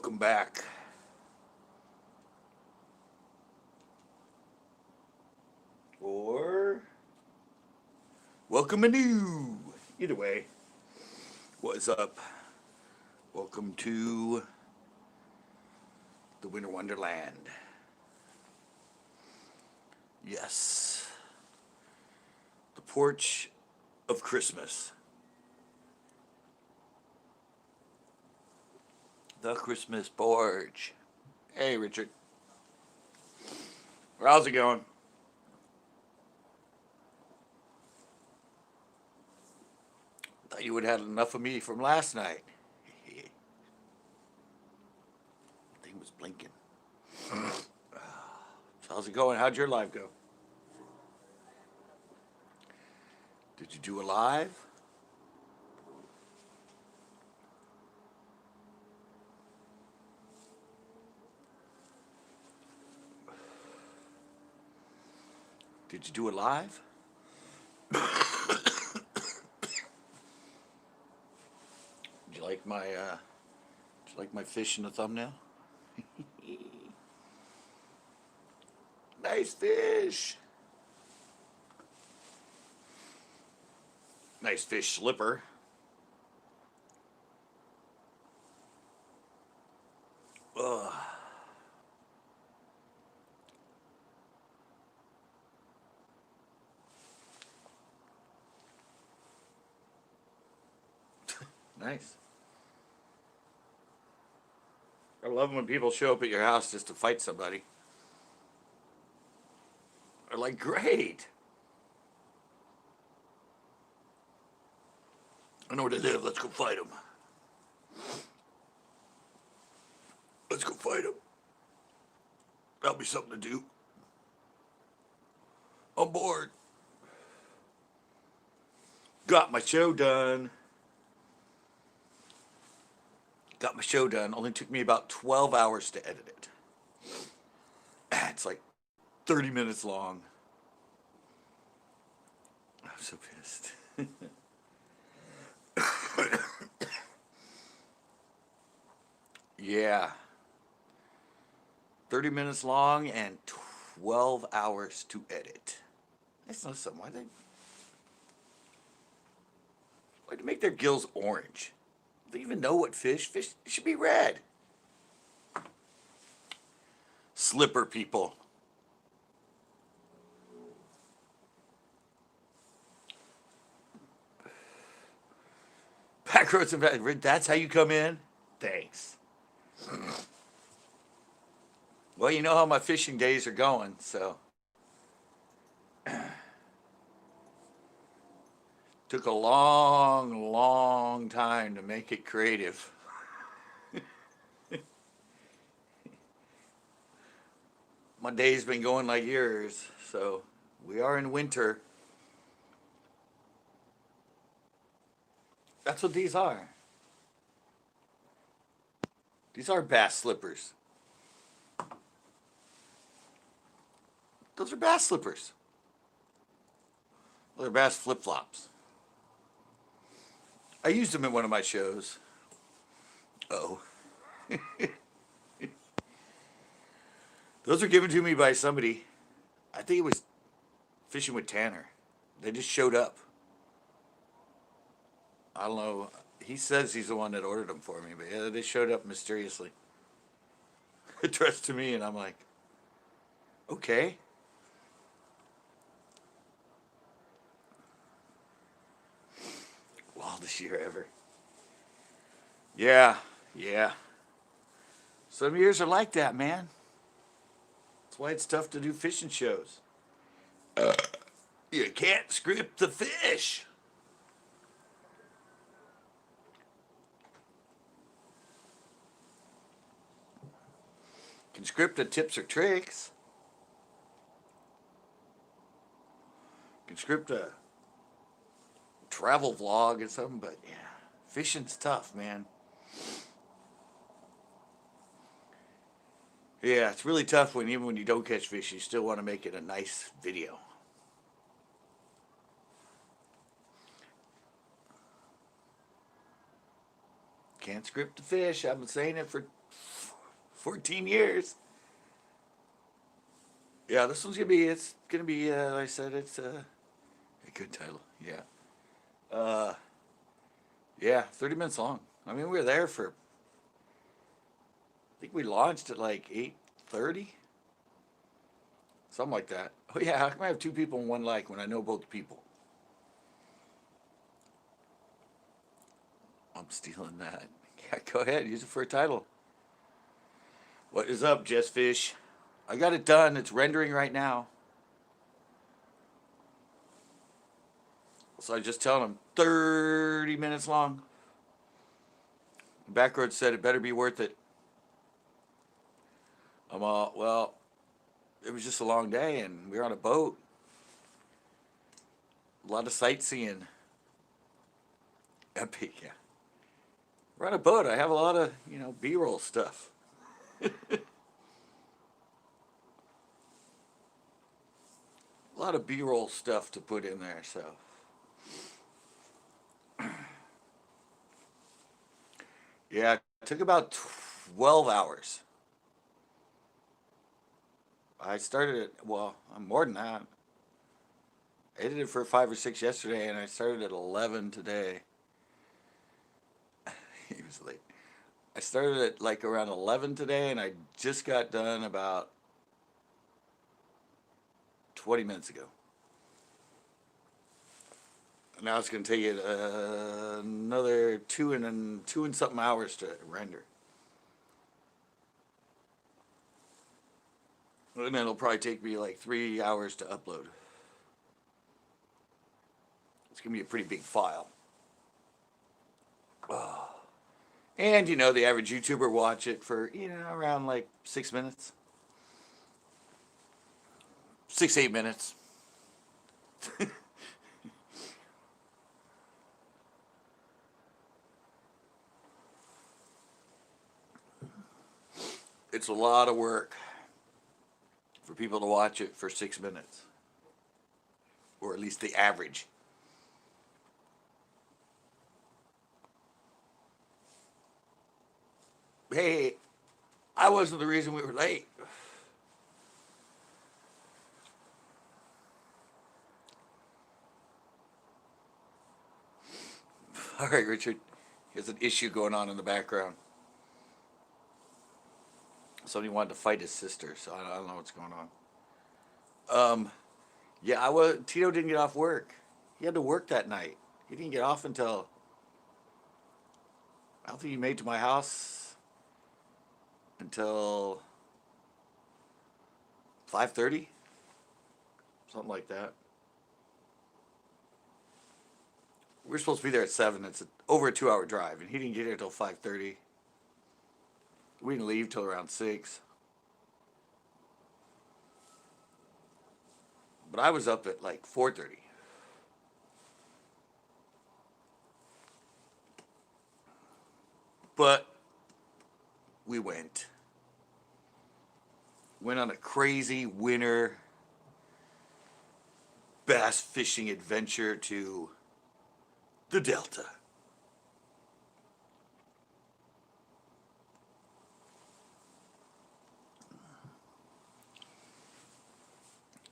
Welcome back. Or welcome anew. Either way, what's up? Welcome to the Winter Wonderland. Yes, the porch of Christmas. The Christmas porch. Hey, Richard. How's it going? Thought you would have had enough of me from last night. Thing was blinking. So how's it going? How'd your live go? Did you do a live? Did you do a live? Did you like my fish in the thumbnail? Nice fish. Nice fish slipper. Ugh. Nice. I love when people show up at your house just to fight somebody. They're like, great. I know where they live. Let's go fight them. Let's go fight them. That'll be something to do. I'm bored. Got my show done. Only took me about 12 hours to edit it. It's like 30 minutes long. I'm so pissed. Yeah. 30 minutes long and 12 hours to edit. That's not something. Why'd they make their gills orange? Do they even know what fish? Fish should be red. Slipper people. Back roads and back. That's how you come in? Thanks. Well, you know how my fishing days are going, so. Took a long, long time to make it creative. My day's been going like yours, so we are in winter. That's what these are. These are bass slippers. Those are bass slippers. Well, they're bass flip-flops. I used them in one of my shows. Oh. Those were given to me by somebody. I think it was Fishing with Tanner. They just showed up. I don't know. He says he's the one that ordered them for me, but yeah, they showed up mysteriously. Addressed to me, and I'm like, okay. Wildest year ever. Yeah, yeah. Some years are like that, man. That's why it's tough to do fishing shows. You can't script the fish. You can script the tips or tricks. You can script a travel vlog or something, but yeah, fishing's tough, man. Yeah, it's really tough when even when you don't catch fish, you still want to make it a nice video. Can't script the fish. I've been saying it for 14 years. Yeah, this one's it's gonna be, like I said, it's a good title. Yeah. Uh, yeah, 30 minutes long. I mean, we were there for, I think we launched at like 8:30, something like that. Oh yeah, how come I have two people in one like when I know both people? I'm stealing that. Yeah, go ahead, use it for a title. What is up, Jess Fish? I got it done. It's rendering right now. So I just tell them 30 minutes long. Backroads said it better be worth it. I'm all, well, it was just a long day and we were on a boat. A lot of sightseeing. Epic, yeah. We're on a boat. I have a lot of, B-roll stuff. A lot of B-roll stuff to put in there, so. Yeah, it took about 12 hours. I started it, well, I'm more than that. I edited for 5 or 6 yesterday, and I started at 11 today. He was late. I started at like around 11 today, and I just got done about 20 minutes ago. Now it's going to take it another two and something hours to render. And then it'll probably take me like 3 hours to upload. It's going to be a pretty big file. Oh. And, the average YouTuber watch it for, around like 6 minutes. 6, 8 minutes. It's a lot of work for people to watch it for 6 minutes. Or at least the average. Hey, I wasn't the reason we were late. All right, Richard. There's an issue going on in the background. Somebody wanted to fight his sister, so I don't know what's going on. Yeah, Tito didn't get off work. He had to work that night. He didn't get off until, I don't think he made it to my house until 5:30, something like that. We're supposed to be there at 7. It's over a 2-hour drive, and he didn't get here until 5:30. We didn't leave till around 6. But I was up at like 4:30. But we went on a crazy winter bass fishing adventure to the Delta.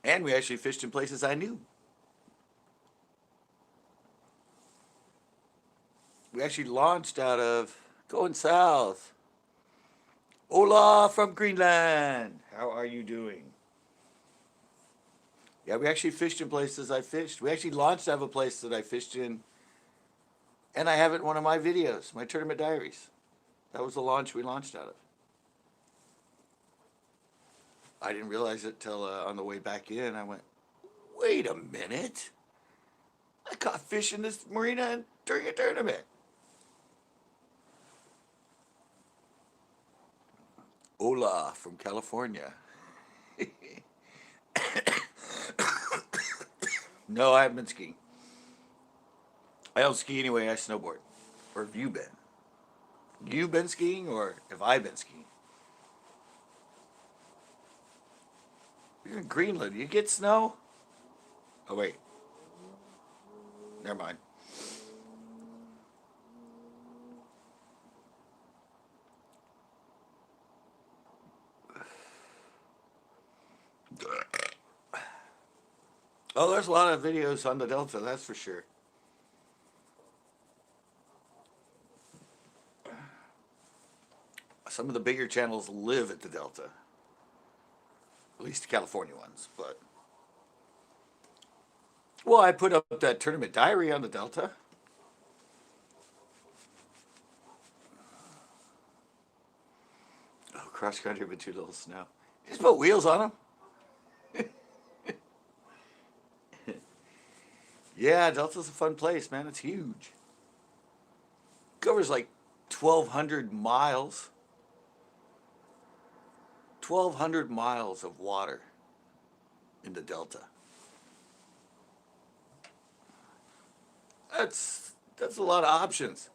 And we actually fished in places I knew. We actually launched out of going south. Hola from Greenland. How are you doing? Yeah, we actually fished in places I fished. We actually launched out of a place that I fished in. And I have it in one of my videos, my tournament diaries. That was the launch we launched out of. I didn't realize it till on the way back in. I went, wait a minute. I caught fish in this marina during a tournament. Hola from California. No, I haven't been skiing. I don't ski anyway, I snowboard. Where have you been? You been skiing or have I been skiing? You're in Greenland. You get snow? Oh, wait. Never mind. Oh, there's a lot of videos on the Delta, that's for sure. Some of the bigger channels live at the Delta, at least the California ones. But well, I put up that tournament diary on the Delta. Oh, cross country with too little snow. Just put wheels on them. Yeah, Delta's a fun place, man. It's huge. Covers like 1,200 miles. 1,200 miles of water in the Delta. That's a lot of options.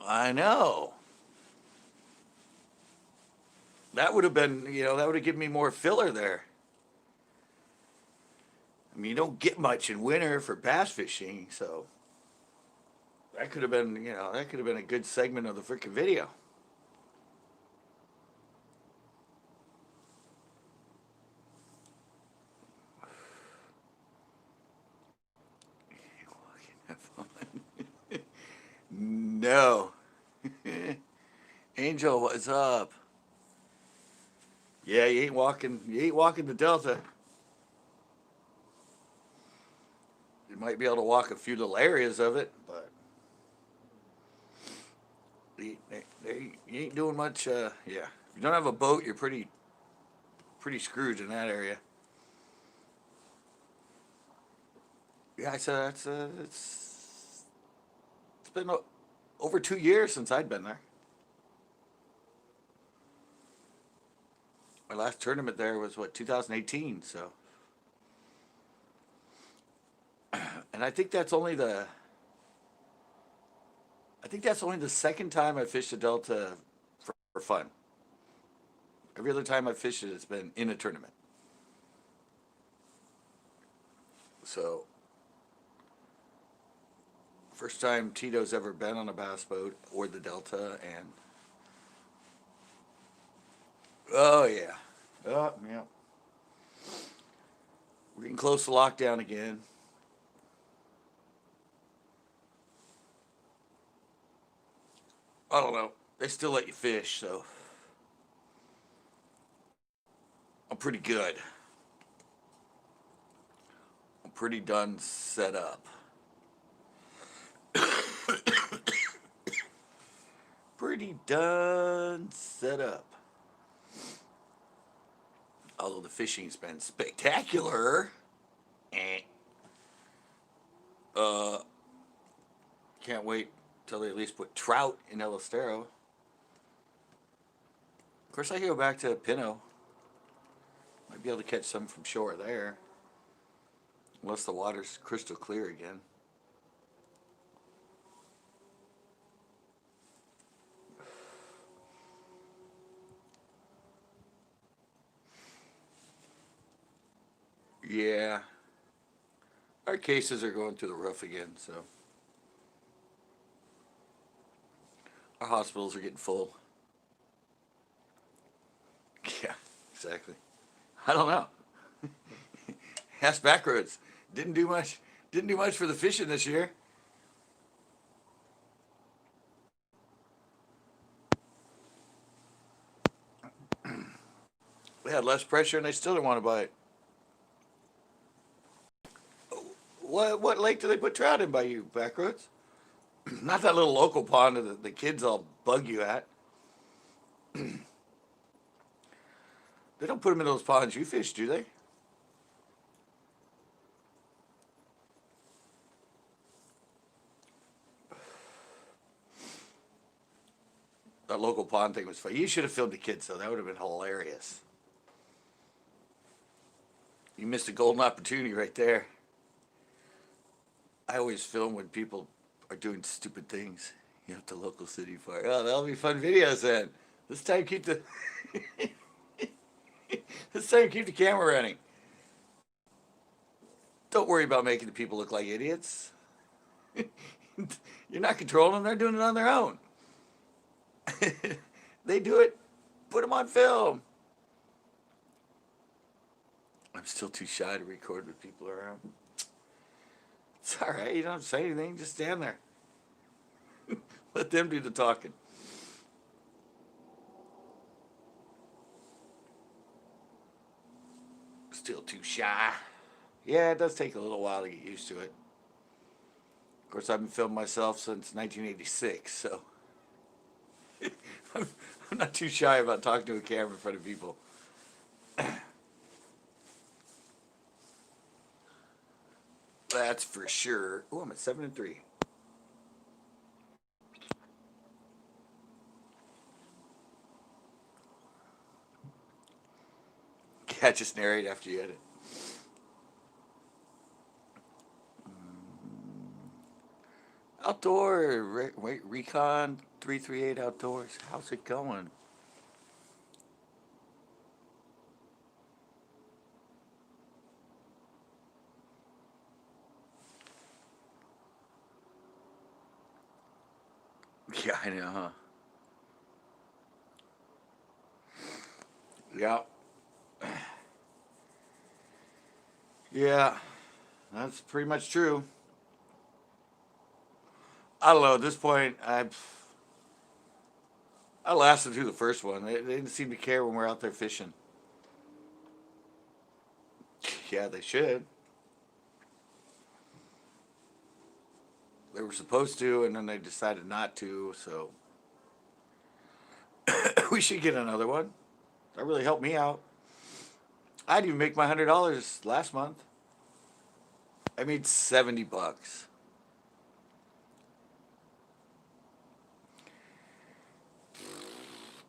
I know. That would have been, that would have given me more filler there. I mean, you don't get much in winter for bass fishing, so that could have been, that could have been a good segment of the freaking video. No. Angel, what's up? Yeah, you ain't walking the Delta. You might be able to walk a few little areas of it, but you ain't doing much. Yeah, if you don't have a boat, you're pretty screwed in that area. Yeah, I said it's been over 2 years since I'd been there. My last tournament there was what 2018. So, and I think that's only the second time I fished the Delta for fun. Every other time I fished it, it's been in a tournament. So, first time Tito's ever been on a bass boat or the Delta, and oh yeah, oh yeah, we're getting close to lockdown again. I don't know. They still let you fish, so I'm pretty good. I'm pretty done set up. Pretty done set up. Although the fishing's been spectacular. Eh. Uh, can't wait till they at least put trout in El Estero. Of course, I can go back to Pino. Might be able to catch some from shore there. Unless the water's crystal clear again. Yeah. Our cases are going through the roof again, so our hospitals are getting full. Yeah, exactly. I don't know. Ask Backroads. Didn't do much. Didn't do much for the fishing this year. They had less pressure and they still didn't want to buy it. What lake do they put trout in by you, Backroads? Not that little local pond that the kids all bug you at. They don't put them in those ponds you fish, do they? That local pond thing was funny. You should have filmed the kids though. That would have been hilarious. You missed a golden opportunity right there. I always film when people are doing stupid things. You know, at the local city park. Oh, that'll be fun videos then. This time keep the this time keep the camera running. Don't worry about making the people look like idiots. You're not controlling them. They're doing it on their own. They do it. Put them on film. I'm still too shy to record with people around. It's all right. You don't have to say anything. Just stand there. Let them do the talking. Still too shy. Yeah, it does take a little while to get used to it. Of course, I've been filming myself since 1986, so I'm not too shy about talking to a camera in front of people. That's for sure. Oh, I'm at 7-3. Yeah, just narrate after you edit. Outdoor, wait, Recon 338 Outdoors. How's it going? Yeah, I know, huh? Yeah, yeah, that's pretty much true. I don't know. At this point, I lasted through the first one. They didn't seem to care when we're out there fishing. Yeah, they should. They were supposed to, and then they decided not to. So we should get another one. That really helped me out. I didn't even make my $100 last month. I made $70.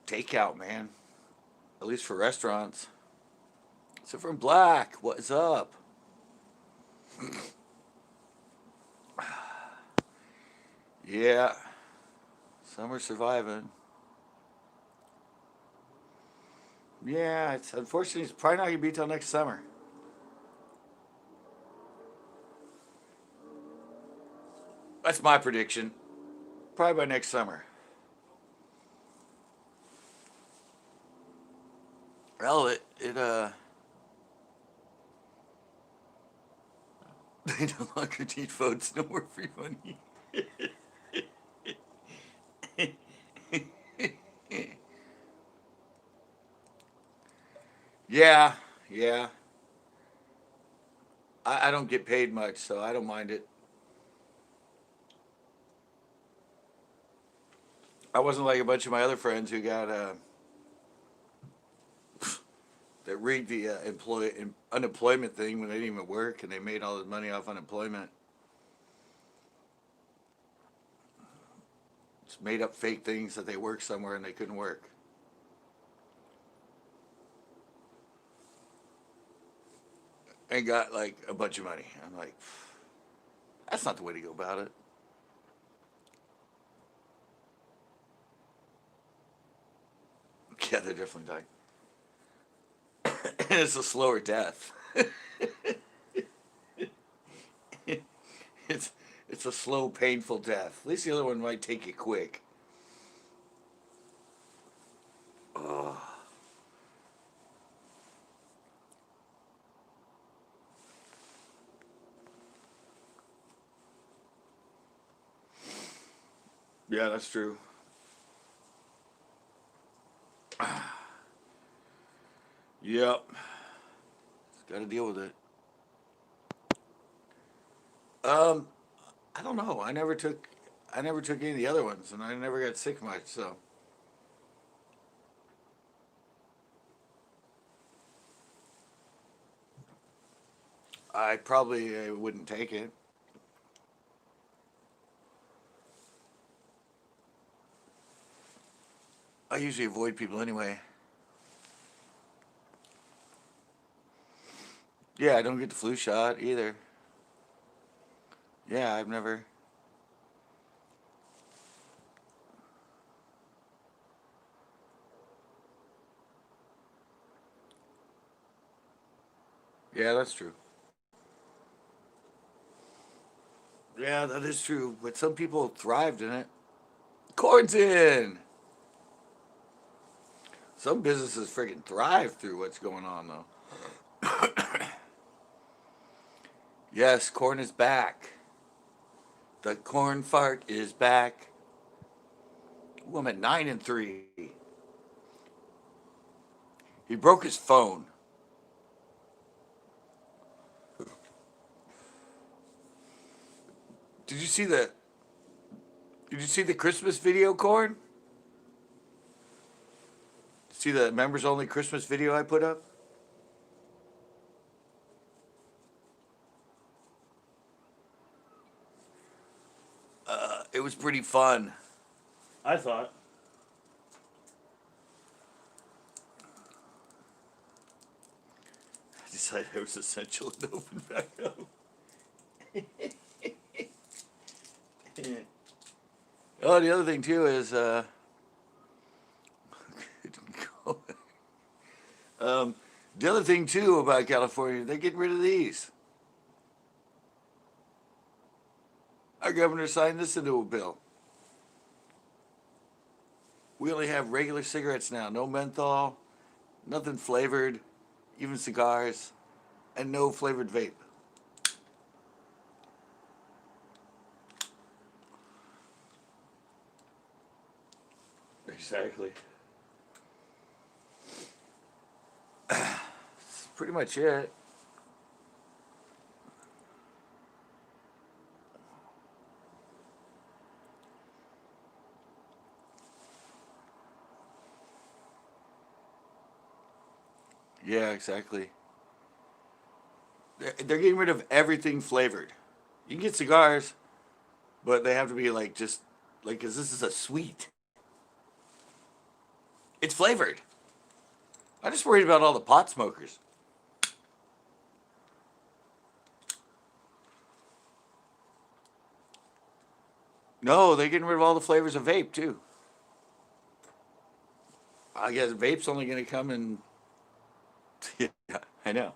Takeout, man. At least for restaurants. So from Black, what's up? Yeah, some are surviving. Yeah, it's unfortunately it's probably not gonna be till next summer. That's my prediction. Probably by next summer. Well, they no longer need votes, no more free money. Yeah, yeah. I don't get paid much, so I don't mind it. I wasn't like a bunch of my other friends who got that rigged the unemployment thing when they didn't even work and they made all this money off unemployment. Just made up fake things that they worked somewhere and they couldn't work. And got like a bunch of money. I'm like, that's not the way to go about it. Yeah, they're definitely dying. And it's a slower death. it's it's a slow, painful death. At least the other one might take you quick. Oh, yeah, that's true. Yep, got to deal with it. Um, I don't know. I never took any of the other ones, and I never got sick much. So I probably wouldn't take it. I usually avoid people anyway. Yeah, I don't get the flu shot either. Yeah, I've never. Yeah, that's true. Yeah, that is true. But some people thrived in it. Corn's in. Some businesses freaking thrive through what's going on, though. Yes, corn is back. The corn fart is back. Ooh, I'm at 9-3. He broke his phone. Did you see the? Did you see the Christmas video, corn? See the members only Christmas video I put up? It was pretty fun. I thought. I decided it was essential to open back up. Oh, the other thing too is the other thing too about California, they're getting rid of these. Our governor signed this into a bill. We only have regular cigarettes now, no menthol, nothing flavored, even cigars, and no flavored vape. Exactly. That's pretty much it. Yeah, exactly. They're getting rid of everything flavored. You can get cigars, but they have to be like just like, because this is a sweet. It's flavored. I'm just worried about all the pot smokers. No, they're getting rid of all the flavors of vape too. I guess vape's only going to come in. Yeah, I know.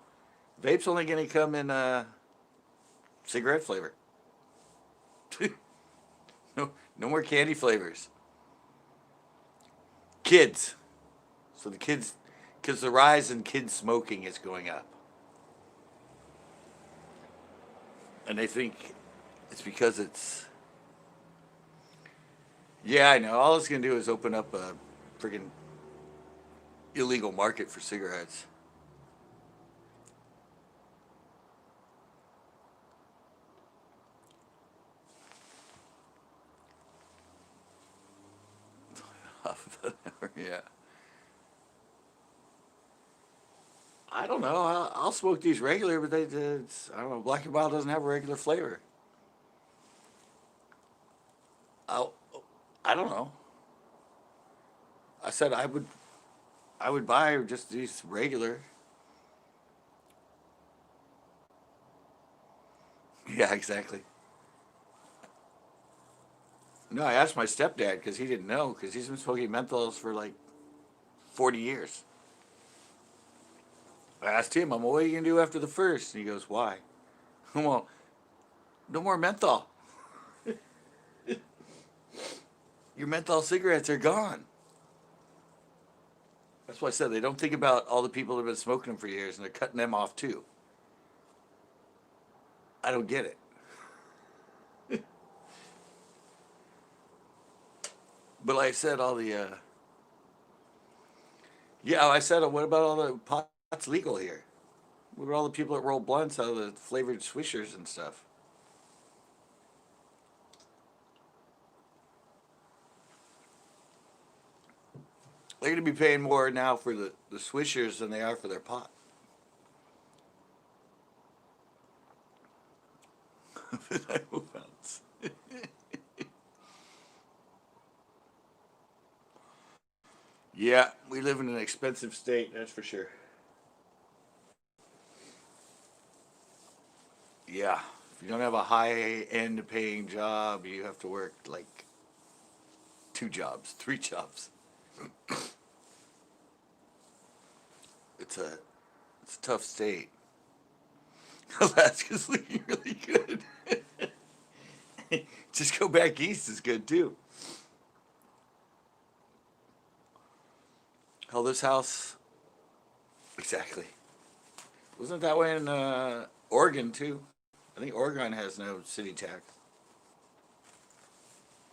Vape's only going to come in cigarette flavor. No, no more candy flavors. Kids. So the kids, because the rise in kids smoking is going up, and they think it's because it's. Yeah, I know. All it's going to do is open up a freaking illegal market for cigarettes. Yeah. I don't know. I'll smoke these regular, but I don't know. Black and Mild doesn't have a regular flavor. I'll, I don't know. I said I would buy just these regular. Yeah, exactly. No, I asked my stepdad because he didn't know because he's been smoking menthols for like 40 years. I asked him, I'm like, what are you gonna do after the first? And he goes, why? Well, no more menthol. Your menthol cigarettes are gone. That's why I said they don't think about all the people that have been smoking them for years and they're cutting them off too. I don't get it. But like I said, all the yeah, I said, what about all the pots legal here? What about all the people that roll blunts out of the flavored swishers and stuff? They're going to be paying more now for the swishers than they are for their pot. Yeah, we live in an expensive state, that's for sure. Yeah, if you don't have a high end paying job, you have to work like two jobs, three jobs. It's a it's a tough state. Alaska's looking really good. Just go back east is good too. Hell, this house, exactly. Wasn't that way in Oregon too? I think Oregon has no city tax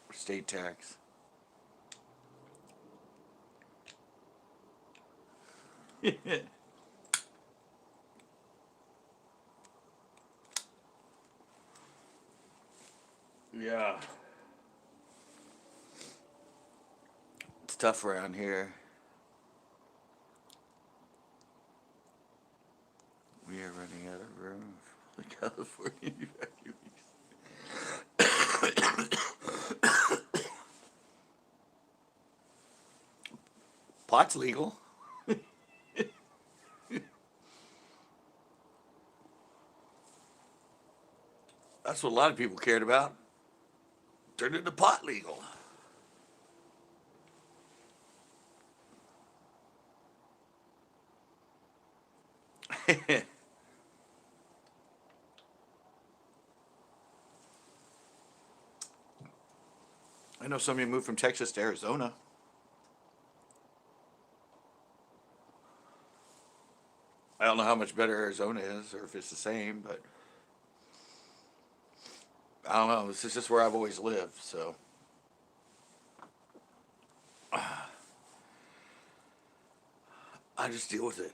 or state tax. Yeah. It's tough around here. We are running out of room for the California evacuees. Pot's legal. That's what a lot of people cared about. Turned into pot legal. I know somebody moved from Texas to Arizona. I don't know how much better Arizona is or if it's the same, but I don't know. This is just where I've always lived, so I just deal with it.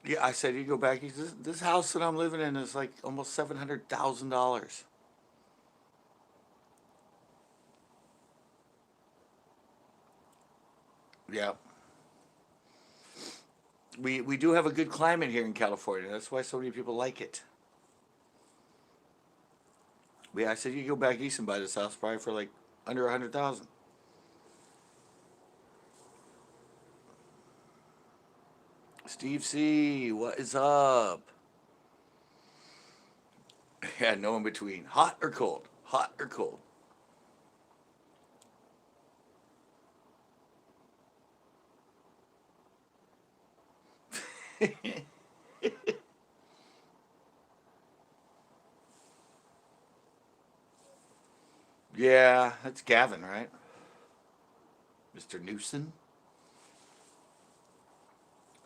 Yeah, I said you go back. This house that I'm living in is like almost $700,000. Yeah, we do have a good climate here in California. That's why so many people like it. Yeah, I said you go back east and buy this house probably for like under 100,000. Steve C, what is up? Yeah, no in between. Hot or cold? Hot or cold? Yeah, that's Gavin, right? Mr. Newsom.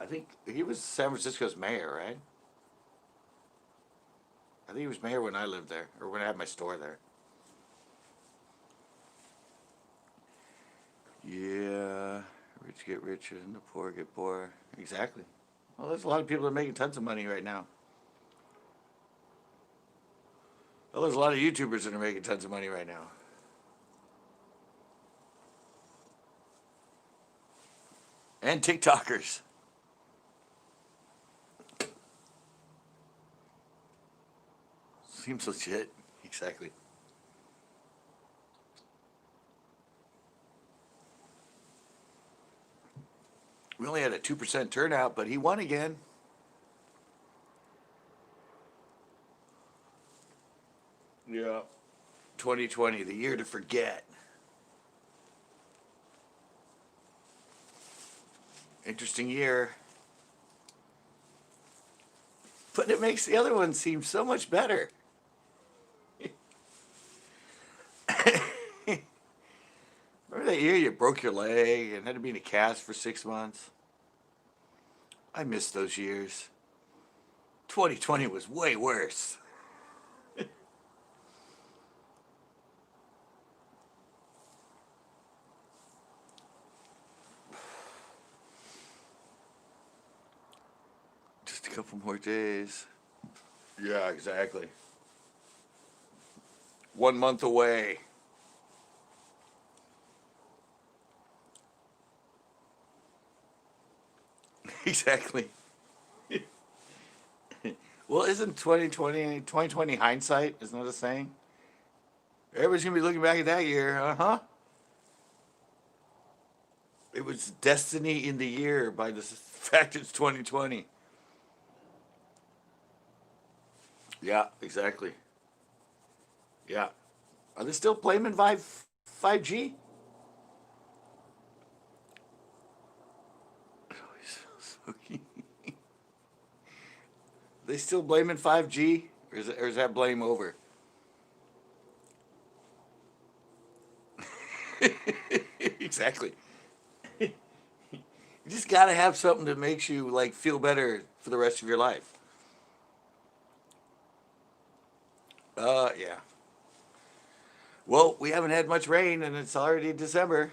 I think he was San Francisco's mayor, right? I think he was mayor when I lived there, or when I had my store there. Yeah, rich get richer and the poor get poorer. Exactly. Well, there's a lot of people that are making tons of money right now. Well, there's a lot of YouTubers that are making tons of money right now. And TikTokers. Seems legit. Exactly. We only had a 2% turnout, but he won again. Yeah. 2020, the year to forget. Interesting year. But it makes the other one seem so much better. Remember that year you broke your leg and had to be in a cast for 6 months? I miss those years. 2020 was way worse. Just a couple more days. Yeah, exactly. 1 month away. Exactly. Well, isn't 2020 hindsight? Isn't that a saying? Everybody's going to be looking back at that year. Uh huh. It was destiny in the year by the fact it's 2020. Yeah, exactly. Yeah. Are they still blaming 5G? They still blaming 5G? Or is that blame over? exactly. You just got to have something that makes you like feel better for the rest of your life. Yeah. Well, we haven't had much rain, and it's already December.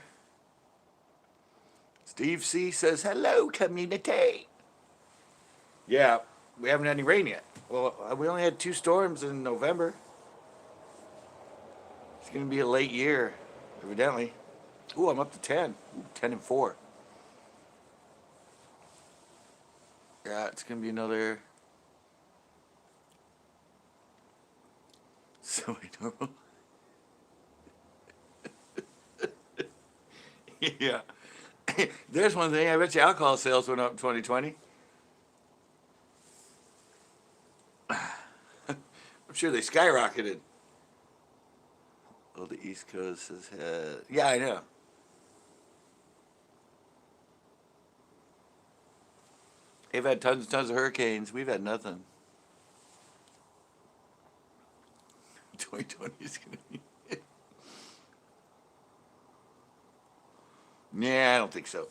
Steve C says, "Hello, community." Yeah, we haven't had any rain yet. Well, we only had two storms in November. It's going to be a late year, evidently. Ooh, I'm up to 10. Ooh, 10 and 4. Yeah, it's going to be another semi-normal. Yeah. There's one thing. I bet you alcohol sales went up in 2020. I'm sure they skyrocketed. Oh, the East Coast has had. Yeah, I know. They've had tons and tons of hurricanes. We've had nothing. 2020 is going to be. Yeah, I don't think so.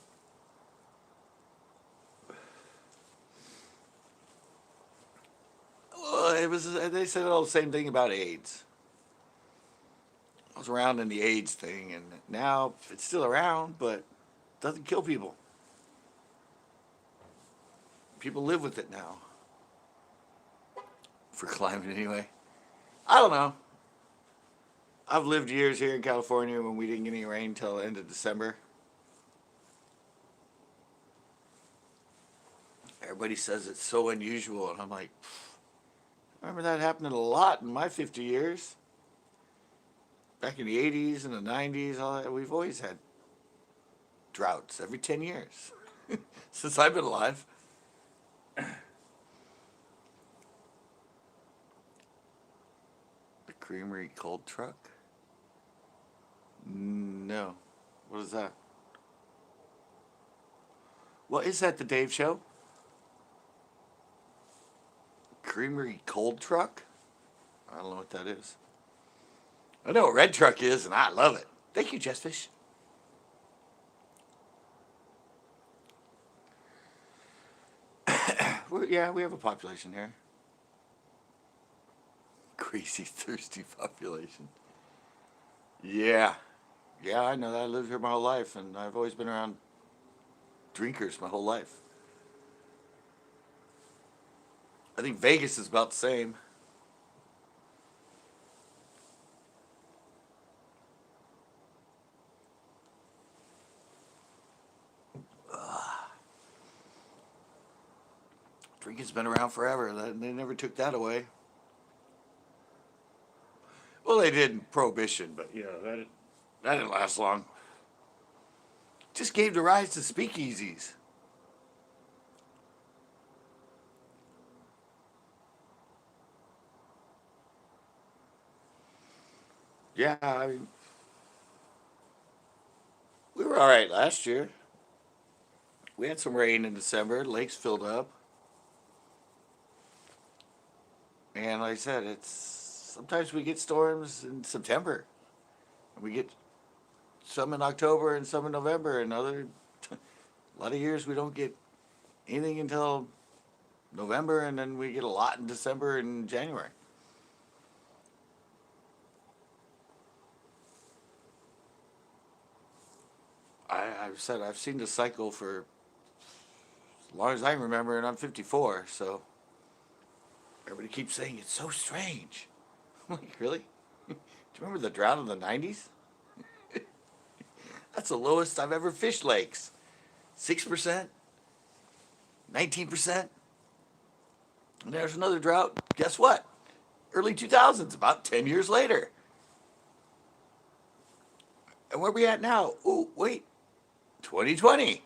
Well, it was. They said all the same thing about AIDS. I was around in the AIDS thing, and now it's still around, but it doesn't kill people. People live with it now. For climate, anyway. I don't know. I've lived years here in California when we didn't get any rain until the end of December. Everybody says it's so unusual, and I'm like, I remember that happening a lot in my 50 years. Back in the 80s and the 90s, all that, we've always had droughts every 10 years since I've been alive. The Creamery Cold Truck? No. What is that? Well, is that the Dave Show? Creamery Cold Truck? I don't know what that is. I know what Red Truck is, and I love it. Thank you, Jessfish. Yeah, we have a population here. Crazy, thirsty population. Yeah. Yeah, I know that. I lived here my whole life, and I've always been around drinkers my whole life. I think Vegas is about the same. Drinking's been around forever. They never took that away. Well, they did in Prohibition, but that didn't last long. Just gave the rise to speakeasies. Yeah, I mean, we were all right last year. We had some rain in December. Lakes filled up. And like I said, it's sometimes we get storms in September. We get some in October and some in November, and a lot of years we don't get anything until November, and then we get a lot in December and January. I've said I've seen this cycle for as long as I can remember, and I'm 54, so everybody keeps saying it's so strange. I'm like, really? Do you remember the drought in the 90s? That's the lowest I've ever fished lakes. 6%, 19%. And there's another drought. Guess what? Early 2000s, about 10 years later. And where are we at now? Ooh, wait, 2020.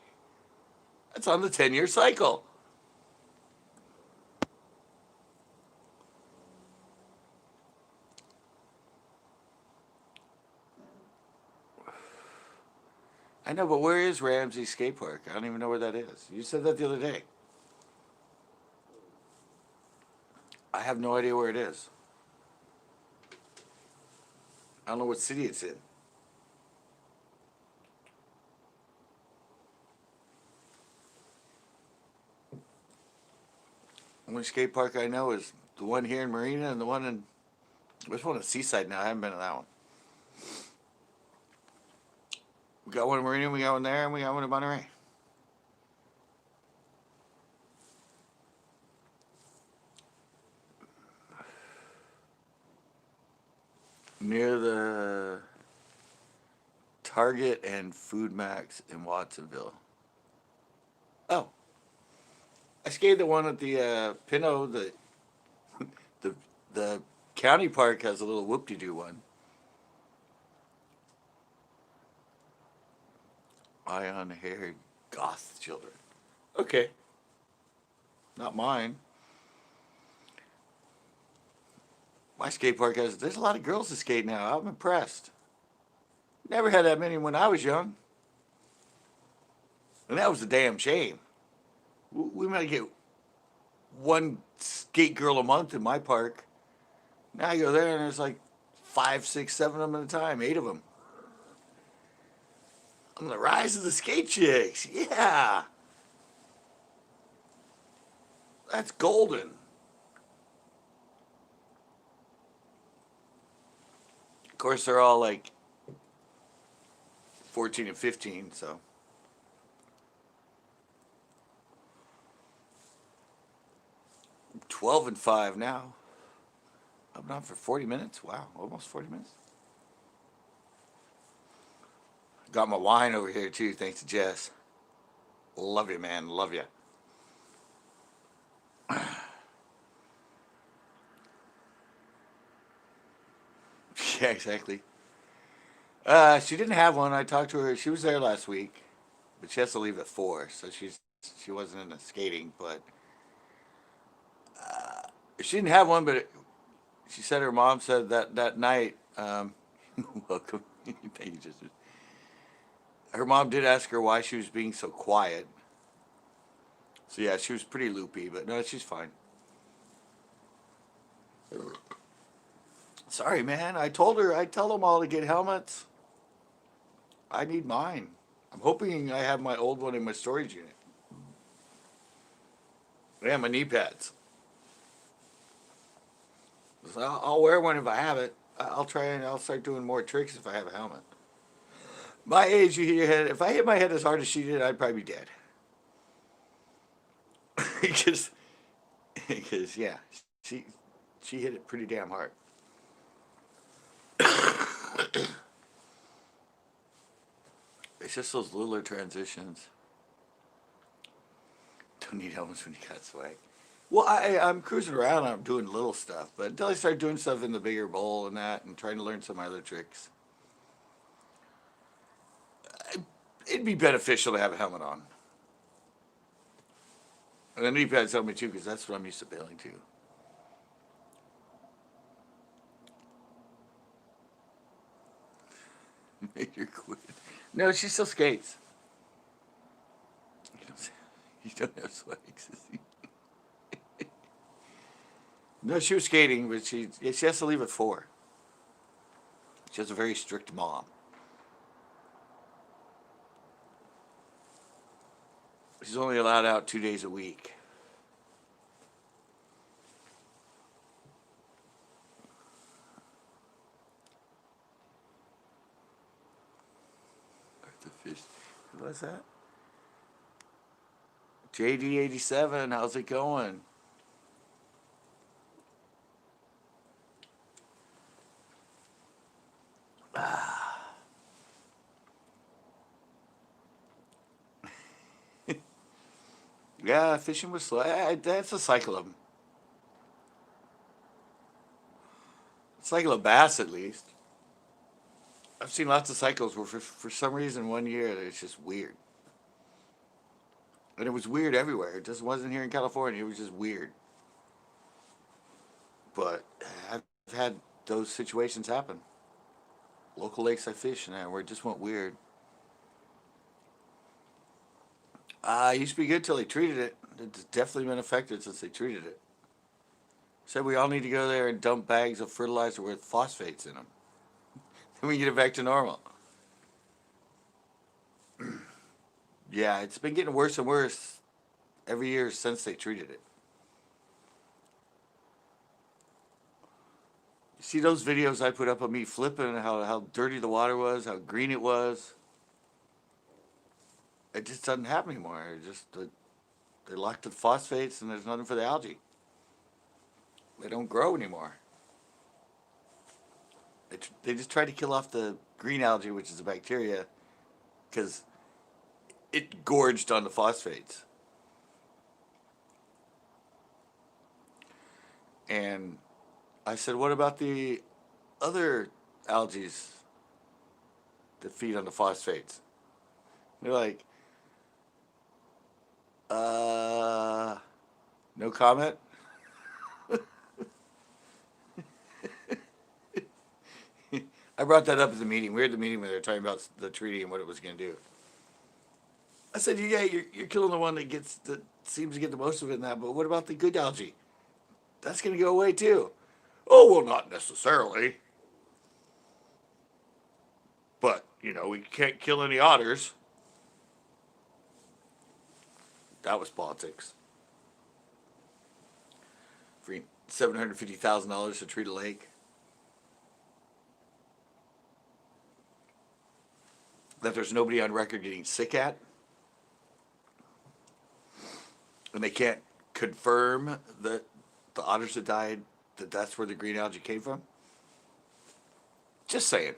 That's on the 10-year cycle. I know, but where is Ramsey Skate Park? I don't even know where that is. You said that the other day. I have no idea where it is. I don't know what city it's in. Only skate park I know is the one here in Marina and the one in, there's one at Seaside now. I haven't been to that one. We got one in Marina, we got one there, and we got one in Monterey. Near the Target and Food Max in Watsonville. Oh, I skated the one at the Pinot. The the county park has a little whoop-de-doo one. Iron-haired goth children. Okay, not mine. My skate park has. There's a lot of girls that skate now. I'm impressed. Never had that many when I was young, and that was a damn shame. We might get one skate girl a month in my park. Now I go there and there's like 5, 6, 7 of them at a time, 8 of them. On the rise of the skate chicks, yeah, that's golden. Of course, they're all like 14 and 15, so 12 and 5 now. I've been on for 40 minutes. Wow, almost 40 minutes. Got my wine over here too, thanks to Jess. Love you, man. Love you. Yeah, exactly. She didn't have one. I talked to her. She was there last week, but she has to leave at 4, so she wasn't into skating. But she didn't have one. But she said her mom said that night. Welcome. Thank you, Just. Her mom did ask her why she was being so quiet. So yeah, she was pretty loopy, but no, she's fine. Sorry, man. I told her I tell them all to get helmets. I need mine. I'm hoping I have my old one in my storage unit. Yeah, my knee pads. So I'll wear one if I have it. I'll try and I'll start doing more tricks if I have a helmet. My age, you hit your head. If I hit my head as hard as she did, I'd probably be dead. because, because yeah, she she hit it pretty damn hard. It's just those littler transitions. Don't need helmets when you got swag. Well, I'm cruising around. I'm doing little stuff, but until I start doing stuff in the bigger bowl and that, and trying to learn some other tricks, it'd be beneficial to have a helmet on. And the knee pads help me too, because that's what I'm used to bailing to. Major quit. No, she still skates. You don't, you don't have swag, sissy. No, she was skating, but she has to leave at 4. She has a very strict mom. She's only allowed out 2 days a week. The fish. What's that? JD87, how's it going? Yeah, fishing was slow. That's a cycle of them. Cycle of bass, at least. I've seen lots of cycles where, for some reason, one year it's just weird, and it was weird everywhere. It just wasn't here in California. It was just weird. But I've had those situations happen. Local lakes I fish in where it just went weird. It used to be good till they treated it. It's definitely been affected since they treated it. Said we all need to go there and dump bags of fertilizer with phosphates in them. Then we get it back to normal. Yeah, it's been getting worse and worse every year since they treated it. See those videos I put up of me flipping, how dirty the water was, how green it was? It just doesn't happen anymore. It just they locked the phosphates and there's nothing for the algae. They don't grow anymore. They just tried to kill off the green algae, which is a bacteria, because it gorged on the phosphates. And I said, what about the other algae that feed on the phosphates? They're like, no comment. I brought that up at the meeting. We were at the meeting where they were talking about the treaty and what it was going to do. I said, yeah, you're killing the one that seems to get the most of it in that, but what about the good algae? That's going to go away too. Oh, well, not necessarily. But, we can't kill any otters. That was politics. For $750,000 to treat a lake. That there's nobody on record getting sick at. And they can't confirm that the otters that died, that's where the green algae came from. Just saying.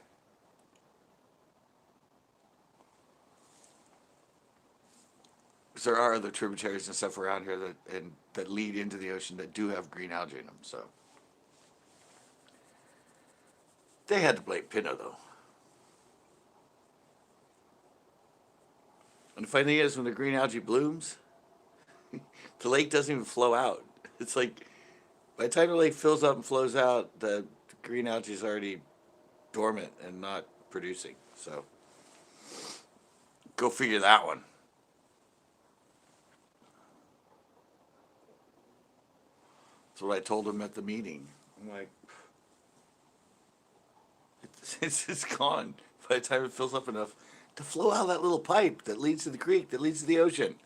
Because there are other tributaries and stuff around here that lead into the ocean that do have green algae in them. So they had to blame Pinot, though. And the funny thing is, when the green algae blooms, the lake doesn't even flow out. It's like, by the time the lake fills up and flows out, the green algae is already dormant and not producing. So, go figure that one. That's what I told him at the meeting. I'm like, it's gone by the time it fills up enough to flow out that little pipe that leads to the creek, that leads to the ocean.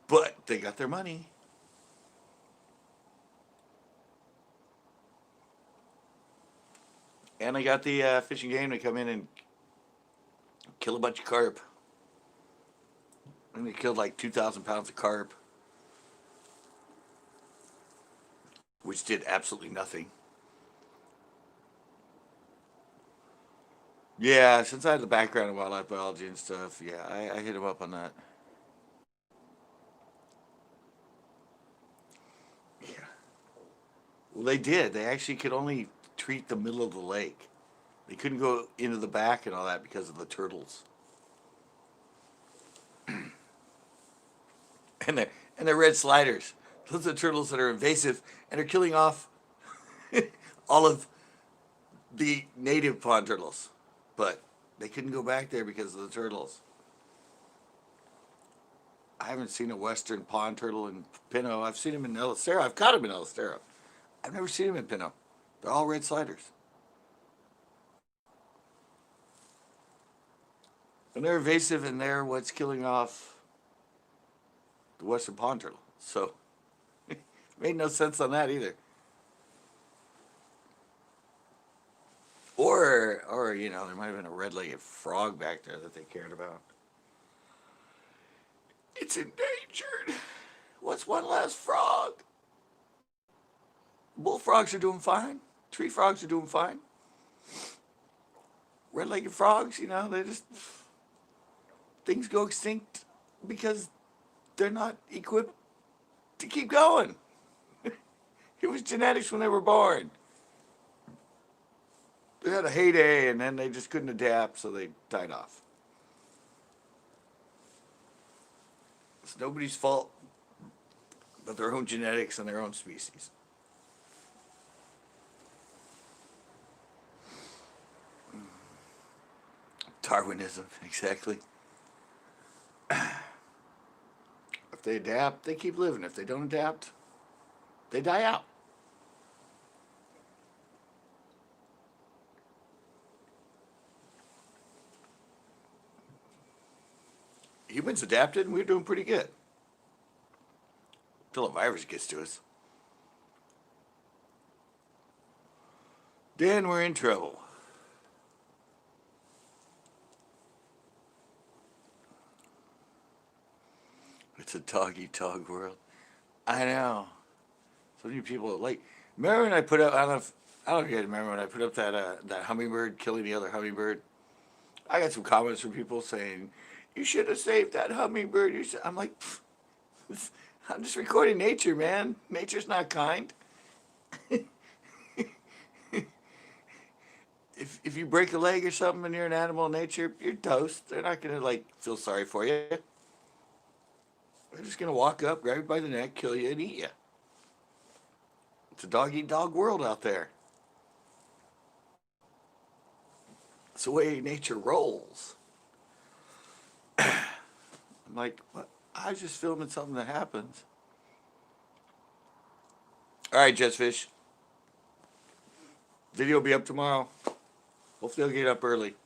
But they got their money. And I got the fishing game to come in and kill a bunch of carp. And they killed like 2,000 pounds of carp, which did absolutely nothing. Yeah, since I had the background in wildlife biology and stuff, yeah, I hit him up on that. Yeah. Well, they did. They actually could only treat the middle of the lake. They couldn't go into the back and all that because of the turtles. And they're red sliders. Those are turtles that are invasive and are killing off all of the native pond turtles. But they couldn't go back there because of the turtles. I haven't seen a western pond turtle in Pinot. I've seen them in El Estero. I've caught them in El Estero. I've never seen them in Pinot. They're all red sliders. And they're invasive, and they're what's killing off the western pond turtle. So, made no sense on that either. Or there might have been a red-legged frog back there that they cared about. It's endangered. What's one less frog? Bullfrogs are doing fine. Tree frogs are doing fine. Red-legged frogs, they just, things go extinct because they're not equipped to keep going. It was genetics when they were born. They had a heyday and then they just couldn't adapt, so they died off. It's nobody's fault but their own genetics and their own species. Darwinism, exactly. If they adapt, they keep living. If they don't adapt, they die out. Humans adapted and we're doing pretty good. Till the virus gets to us. Then we're in trouble. It's a dog-eat-dog world. I know. So many people like. Remember when I put up? I don't know if you guys remember when I put up that hummingbird killing the other hummingbird. I got some comments from people saying, "You should have saved that hummingbird." I'm like, I'm just recording nature, man. Nature's not kind. If you break a leg or something and you're an animal in nature, you're toast. They're not gonna like feel sorry for you. They're just gonna walk up, grab you by the neck, kill you, and eat you. It's a dog-eat-dog world out there. It's the way nature rolls. I'm like, what? I was just filming something that happens. All right, Jetsfish. Video will be up tomorrow. Hopefully I'll get up early.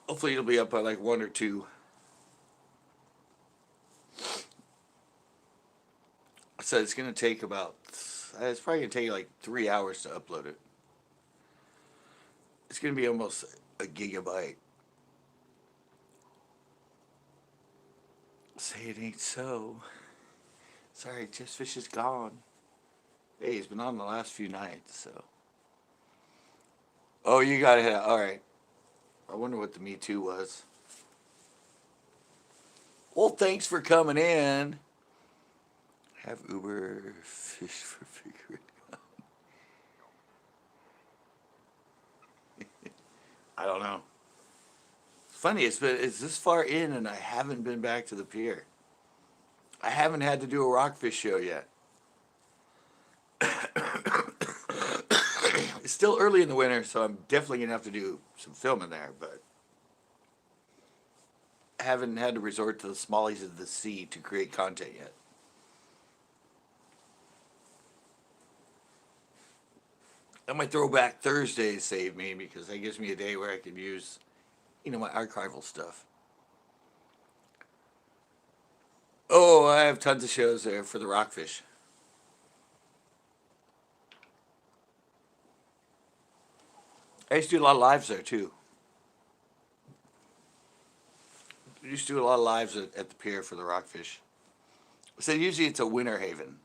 Hopefully it'll be up by like 1 or 2. So it's going to take it's probably going to take like 3 hours to upload it. It's going to be almost a gigabyte. Say it ain't so. Sorry, Jetsfish is gone. Hey, he's been on the last few nights, so. Oh, you got it. All right. I wonder what the Me Too was. Well, thanks for coming in. Have Uber fish for figuring out. I don't know. It's funny. It's this far in, and I haven't been back to the pier. I haven't had to do a rockfish show yet. It's still early in the winter, so I'm definitely gonna have to do some filming there, but I haven't had to resort to the smallies of the sea to create content yet. And my Throwback Thursday saved me because that gives me a day where I can use, my archival stuff. Oh, I have tons of shows there for the rockfish. I used to do a lot of lives there too. I used to do a lot of lives at the pier for the rockfish. So usually it's a winter haven.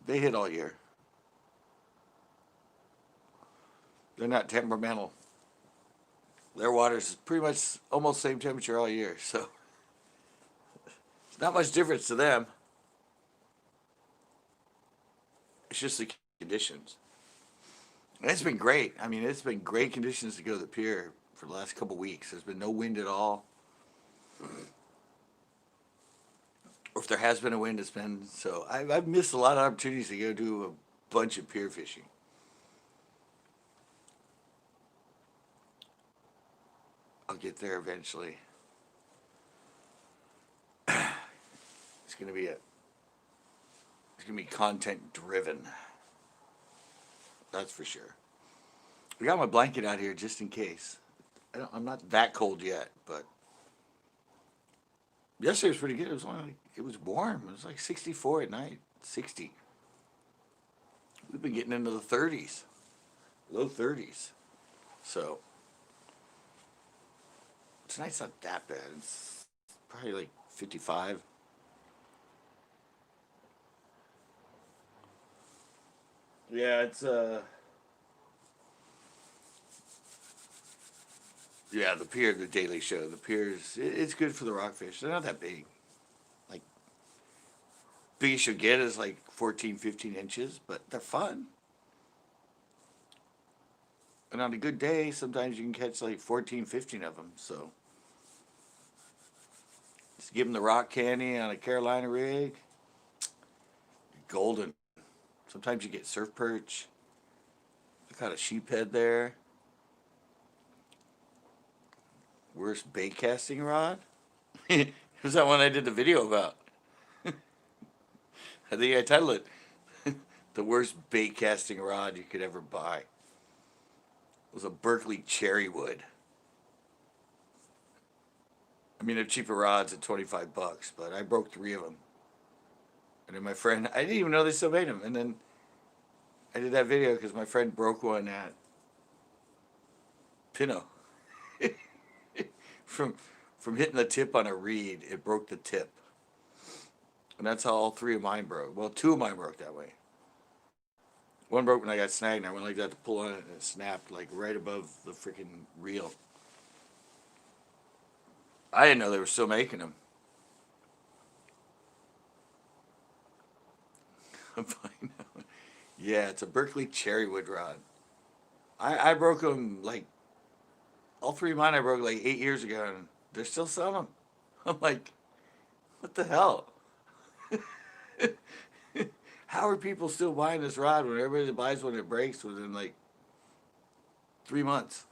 They hit all year. They're not temperamental. Their water's pretty much almost same temperature all year, so it's not much difference to them. It's just the conditions. And it's been great. I mean, it's been great conditions to go to the pier for the last couple of weeks. There's been no wind at all. Or if there has been a wind, it's been so. I've missed a lot of opportunities to go do a bunch of pier fishing. I'll get there eventually. It's gonna be content driven. That's for sure. I got my blanket out here just in case. I'm not that cold yet, but yesterday was pretty good. It was warm. It was like 64 at night. 60. We've been getting into the 30s, low 30s. So tonight's not that bad. It's probably like 55. Yeah, yeah, the pier, the Daily Show. The piers, it's good for the rockfish. They're not that big. Like, biggest you get is like 14, 15 inches, but they're fun. And on a good day, sometimes you can catch like 14, 15 of them. So, just give them the rock candy on a Carolina rig. Golden. Sometimes you get surf perch. I got a sheephead there. Worst bait casting rod? It was that one I did the video about. I think I titled it The Worst Bait Casting Rod You Could Ever Buy. It was a Berkeley cherry wood. I mean, they're cheaper rods at $25, but I broke three of them. And then my friend, I didn't even know they still made them. And then I did that video because my friend broke one at Pinot from hitting the tip on a reed. It broke the tip, and that's how all three of mine broke. Well, two of mine broke that way. One broke when I got snagged, and I went like that to pull on it, and it snapped like right above the freaking reel. I didn't know they were still making them. Yeah, it's a Berkeley cherrywood rod. I broke them like all three of mine. I broke like 8 years ago, and they're still selling them. I'm like, what the hell? How are people still buying this rod when everybody that buys one it breaks within like 3 months?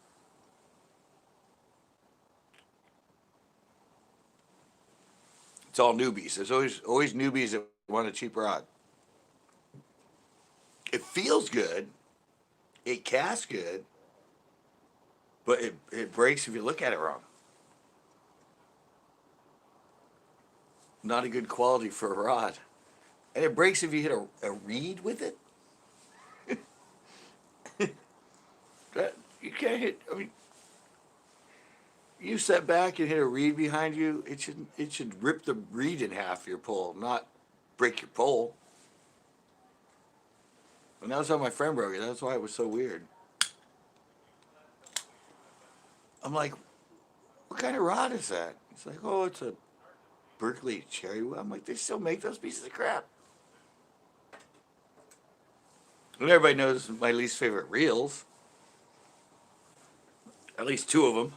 It's all newbies. There's always newbies that want a cheap rod. It feels good. It casts good, but it breaks if you look at it wrong. Not a good quality for a rod. And it breaks if you hit a reed with it. You can't hit, I mean, you set back and hit a reed behind you, it should rip the reed in half, your pole, not break your pole. And that was how my friend broke it. That's why it was so weird. I'm like, what kind of rod is that? He's like, oh, it's a Berkeley cherrywood. I'm like, they still make those pieces of crap. And everybody knows my least favorite reels. At least two of them.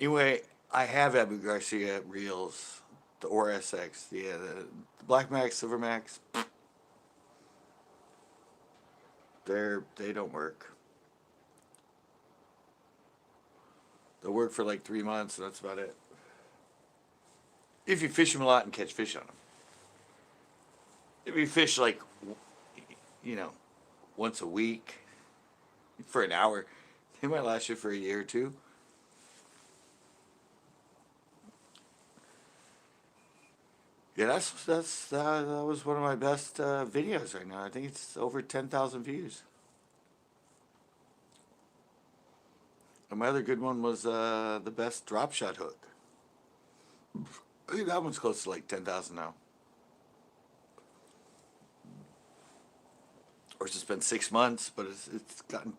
Anyway, I have Abu Garcia reels, the ORSX, the Black Max, Silver Max. They don't work. They'll work for like 3 months, and that's about it. If you fish them a lot and catch fish on them. If you fish like, you know, once a week for an hour, they might last you for a year or two. Yeah, that was one of my best videos right now. I think it's over 10,000 views. And my other good one was the best drop shot hook. I think that one's close to like 10,000 now. Of course, it's been 6 months, but it's gotten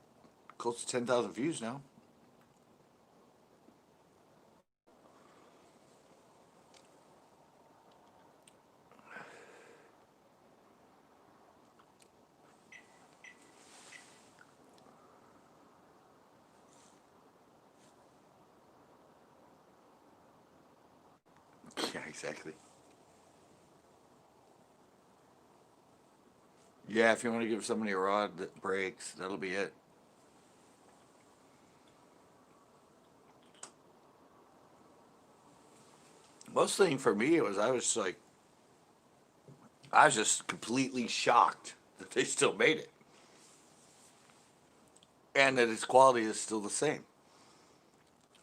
close to 10,000 views now. Yeah, exactly. Yeah, if you want to give somebody a rod that breaks, that'll be it. Most thing for me was I was just completely shocked that they still made it and that its quality is still the same.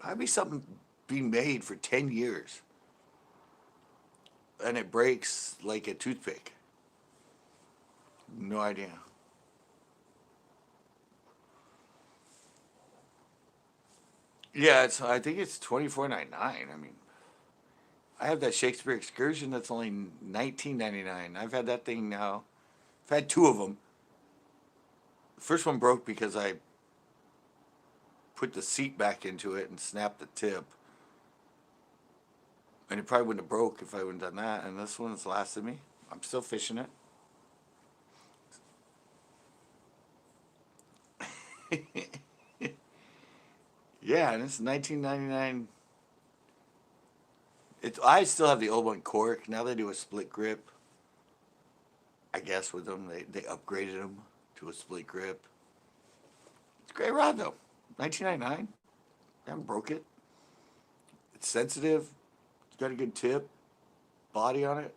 I'd be something being made for 10 years and it breaks like a toothpick. No idea. Yeah, I think it's 24.99. I mean, I have that Shakespeare Excursion that's only 19.99. I've had that thing now. I've had two of them. The first one broke because I put the seat back into it and snapped the tip. And it probably wouldn't have broke if I wouldn't have done that. And this one's lasted me. I'm still fishing it. Yeah, and it's 19.99. I still have the old one cork. Now they do a split grip. I guess with them, they upgraded them to a split grip. It's a great rod though. 19.99. I haven't broke it. It's sensitive. It's got a good tip, body on it.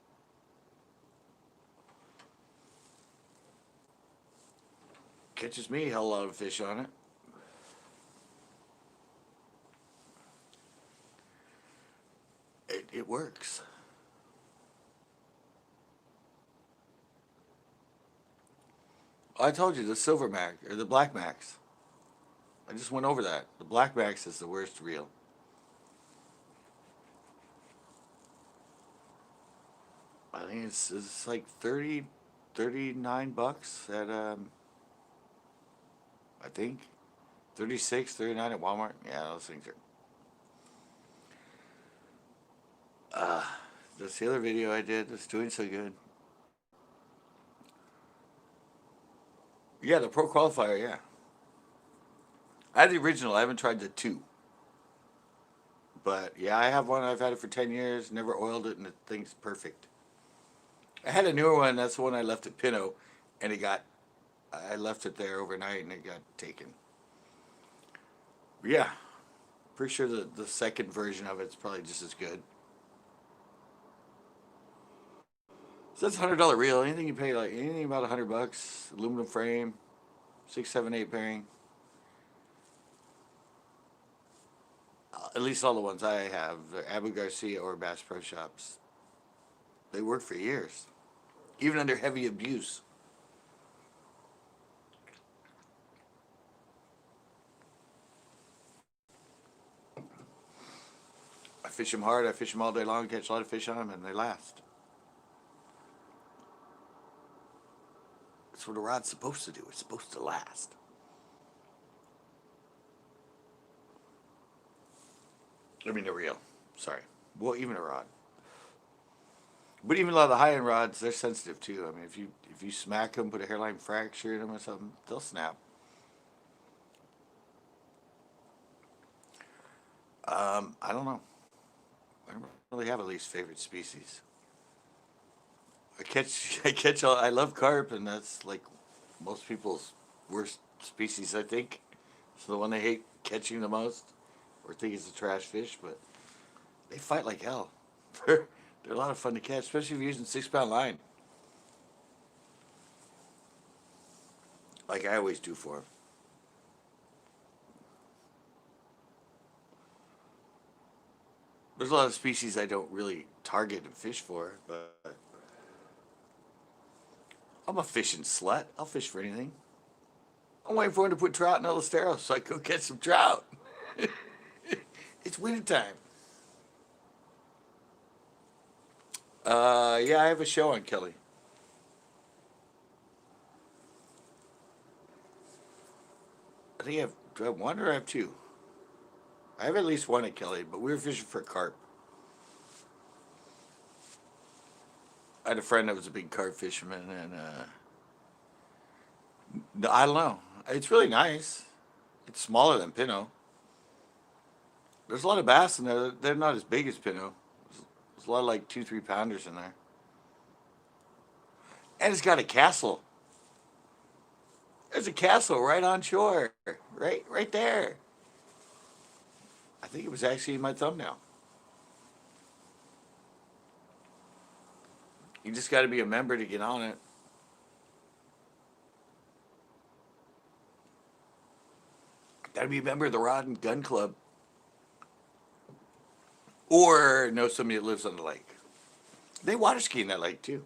Catches me a hell of a lot of fish on it. I told you the silver mac or the black max. I just went over that. The black max is the worst reel. I think it's like 30, 39 bucks at I think 36, 39 at Walmart. Yeah, those things are. Uh, that's the other video I did that's doing so good. Yeah, the pro qualifier. Yeah, I had the original. I haven't tried the two, but yeah, I have one. I've had it for 10 years. Never oiled it, and the thing's perfect. I had a newer one. That's the one I left at Pinot, and it got. I left it there overnight, and it got taken. But yeah, pretty sure the second version of it's probably just as good. So that's $100 reel. Anything you pay, like anything about $100, aluminum frame, 6, 7, 8 pairing. At least all the ones I have, they're Abu Garcia or Bass Pro Shops. They work for years, even under heavy abuse. I fish them hard. I fish them all day long. Catch a lot of fish on them, and they last. That's what a rod's supposed to do. It's supposed to last. I mean, a reel. Sorry. Well, even a rod. But even a lot of the high end rods, they're sensitive too. I mean, if you smack them, put a hairline fracture in them or something, they'll snap. I don't know. I don't really have a least favorite species. I love carp, and that's like most people's worst species, I think. It's the one they hate catching the most, or think it's a trash fish, but they fight like hell. They're a lot of fun to catch, especially if you're using 6 pound line, like I always do for them. There's a lot of species I don't really target and fish for, but I'm a fishing slut. I'll fish for anything. I'm waiting for him to put trout in Elistero so I can go catch some trout. It's wintertime. Yeah, I have a show on Kelly. I think I have, do I have one or I have two? I have at least one at Kelly, but we were fishing for carp. I had a friend that was a big carp fisherman, and I don't know. It's really nice. It's smaller than Pinot. There's a lot of bass in there. They're not as big as Pinot. There's a lot of like 2, 3 pounders in there. And it's got a castle. There's a castle right on shore. Right there. I think it was actually in my thumbnail. You just got to be a member to get on it. Got to be a member of the Rod and Gun Club. Or know somebody that lives on the lake. They water ski in that lake too.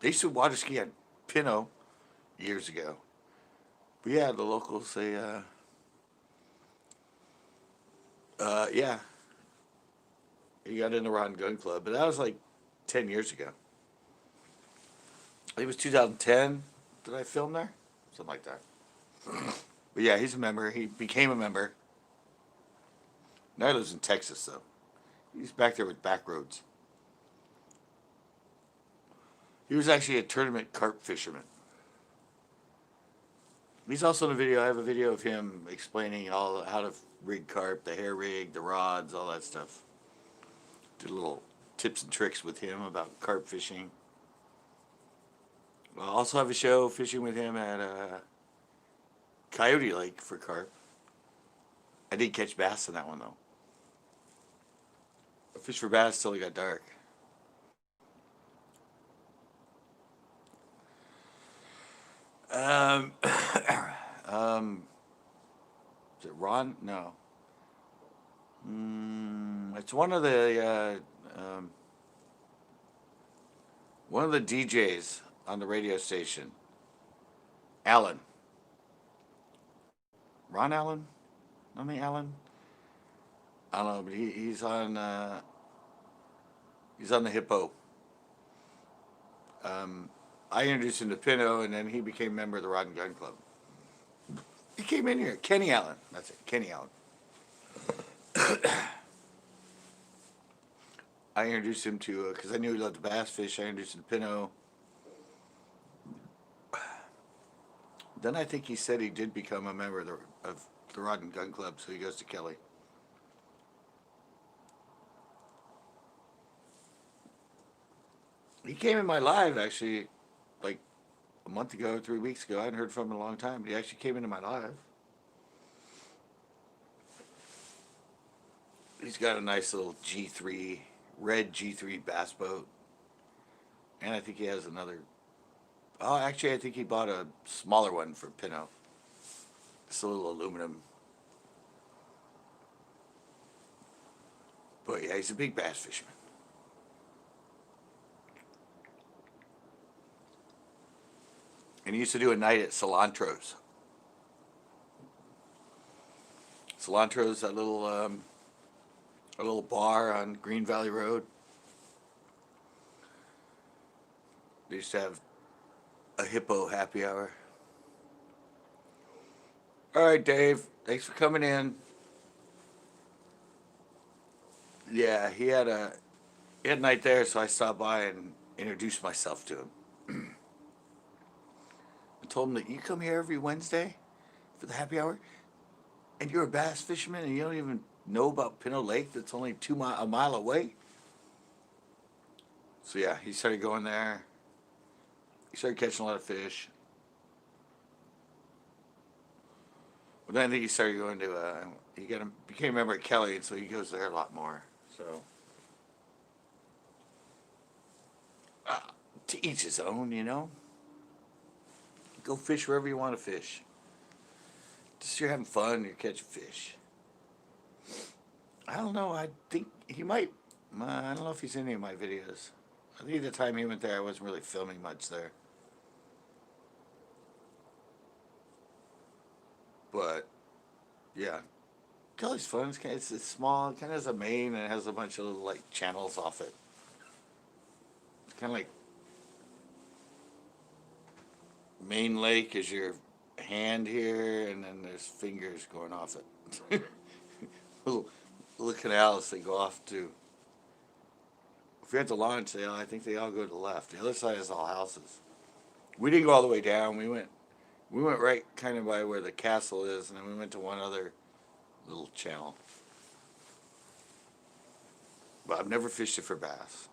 They used to water ski on Pinot years ago. But yeah, the locals, yeah, he got in the Rod and Gun Club. But that was like 10 years ago. I think it was 2010 that I filmed there. Something like that. But yeah, he's a member. He became a member. Now he lives in Texas, though. He's back there with Backroads. He was actually a tournament carp fisherman. He's also in a video. I have a video of him explaining all how to rig carp, the hair rig, the rods, all that stuff. Did a little tips and tricks with him about carp fishing. I also have a show fishing with him at Coyote Lake for carp. I did catch bass in that one, though. I fished for bass till it got dark. Um, is it Ron? No. It's one of the DJs on the radio station. Allen. Ron Allen? Not me Allen? I don't know, but he's on the Hippo. Um, I introduced him to Pinto, and then he became a member of the Rod and Gun Club. He came in here. Kenny Allen. That's it. Kenny Allen. I introduced him to, because I knew he loved the bass fish, I introduced him to Pinto. Then I think he said he did become a member of the Rod and Gun Club, so he goes to Kelly. He came in my live, actually, like a month ago, 3 weeks ago. I hadn't heard from him in a long time, but he actually came into my live. He's got a nice little G3, red G3 bass boat. And I think he has another. Oh, actually, I think he bought a smaller one for Pinto. It's a little aluminum. But yeah, he's a big bass fisherman. And he used to do a night at Cilantro's. Cilantro's, that little a little bar on Green Valley Road. They used to have a Hippo happy hour. All right, Dave. Thanks for coming in. Yeah, he had a night there, so I stopped by and introduced myself to him. I told him that you come here every Wednesday for the happy hour, and you're a bass fisherman, and you don't even know about Pinto Lake that's only a mile away. So yeah, he started going there. He started catching a lot of fish. But then I think he started going to became a member at Kelly, and so he goes there a lot more. So to each his own, you know. Go fish wherever you want to fish. Just you're having fun, you're catching fish. I don't know. I think he might. I don't know if he's in any of my videos. I think the time he went there, I wasn't really filming much there. But yeah, Kelly's fun. It's small. It kind of has a main and it has a bunch of little like channels off it. It's kind of like main lake is your hand here, and then there's fingers going off it. little canals that go off to. If you're at the launch, I think they all go to the left. The other side is all houses. We didn't go all the way down. We went right kind of by where the castle is, and then we went to one other little channel. But I've never fished it for bass.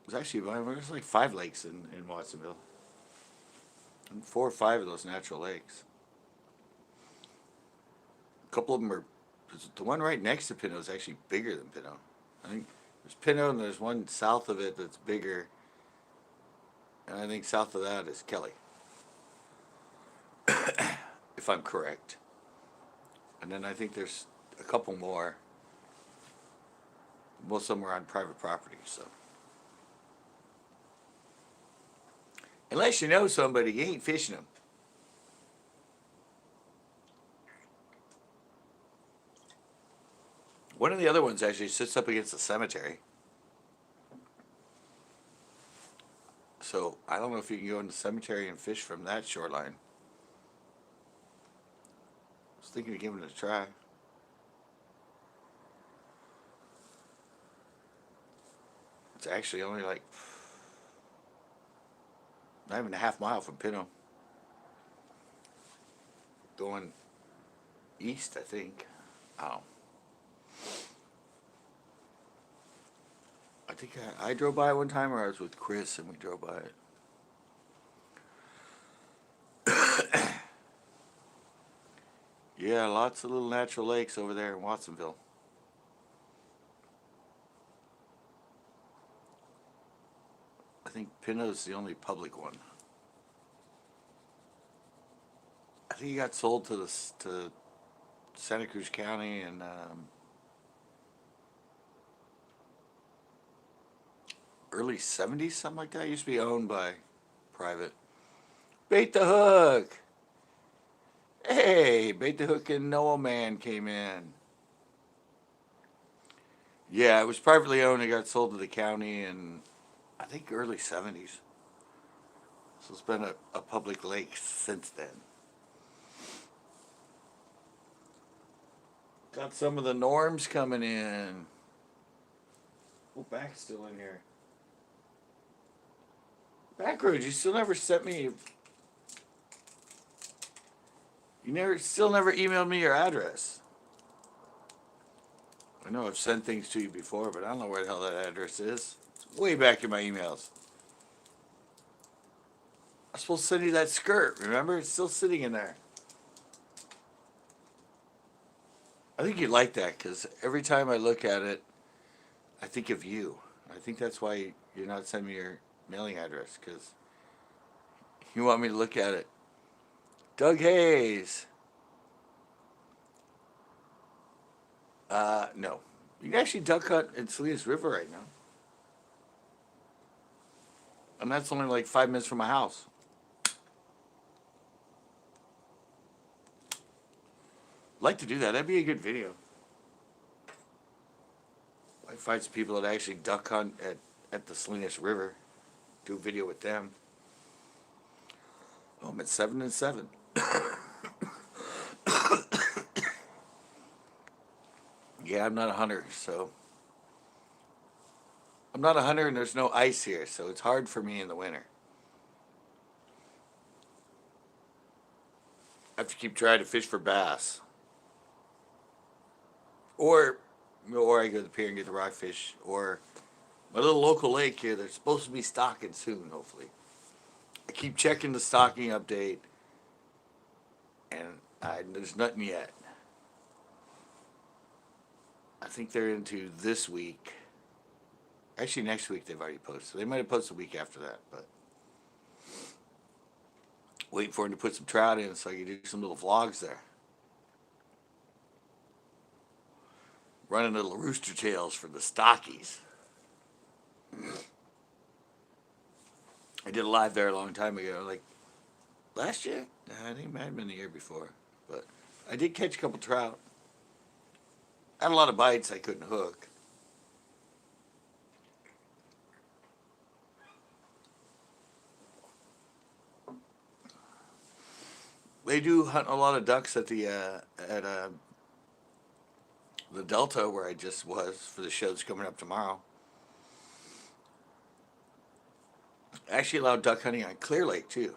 There's like 5 lakes in Watsonville. And 4 or 5 of those natural lakes. A couple of them are. The one right next to Pinto is actually bigger than Pinto. I think there's Pinto and there's one south of it that's bigger. And I think south of that is Kelly. If I'm correct. And then I think there's a couple more. Most of them are on private property, so. Unless you know somebody, you ain't fishing them. One of the other ones actually sits up against the cemetery. So I don't know if you can go in the cemetery and fish from that shoreline. I was thinking of giving it a try. It's actually only like not even a half mile from Pinto. Going east, I think. Oh. I think I drove by it one time, or I was with Chris and we drove by it. Yeah, lots of little natural lakes over there in Watsonville. I think Pinto's the only public one. I think he got sold to Santa Cruz County, and early 70s, something like that. It used to be owned by private. Bait the Hook. Hey, Bait the Hook and Noah Man came in. Yeah, it was privately owned. It got sold to the county in, I think, early 70s. So it's been a public lake since then. Got some of the norms coming in. Oh, back's still in here. Backroads, you still never sent me. Still never emailed me your address. I know I've sent things to you before, but I don't know where the hell that address is. It's way back in my emails. I was supposed to send you that skirt, remember? It's still sitting in there. I think you'd like that, because every time I look at it, I think of you. I think that's why you're not sending me your mailing address, because you want me to look at it. Doug Hayes. No. You can actually duck hunt in Salinas River right now. And that's only like 5 minutes from my house. I'd like to do that. That'd be a good video. I find some people that actually duck hunt at the Salinas River. Do a video with them. Oh, I'm at 7 and 7. Yeah, I'm not a hunter, so. I'm not a hunter and there's no ice here, so it's hard for me in the winter. I have to keep trying to fish for bass. Or I go to the pier and get the rockfish. Or my little local lake here, they're supposed to be stocking soon, hopefully. I keep checking the stocking update, and there's nothing yet. I think they're into this week. Actually, next week they've already posted. They might have posted a week after that, but waiting for them to put some trout in so I can do some little vlogs there. Running little rooster tails for the stockies. I did a live there a long time ago, like last year? I think it might have been the year before. But I did catch a couple trout. I had a lot of bites I couldn't hook. They do hunt a lot of ducks at the Delta where I just was for the shows coming up tomorrow. I actually allowed duck hunting on Clear Lake too,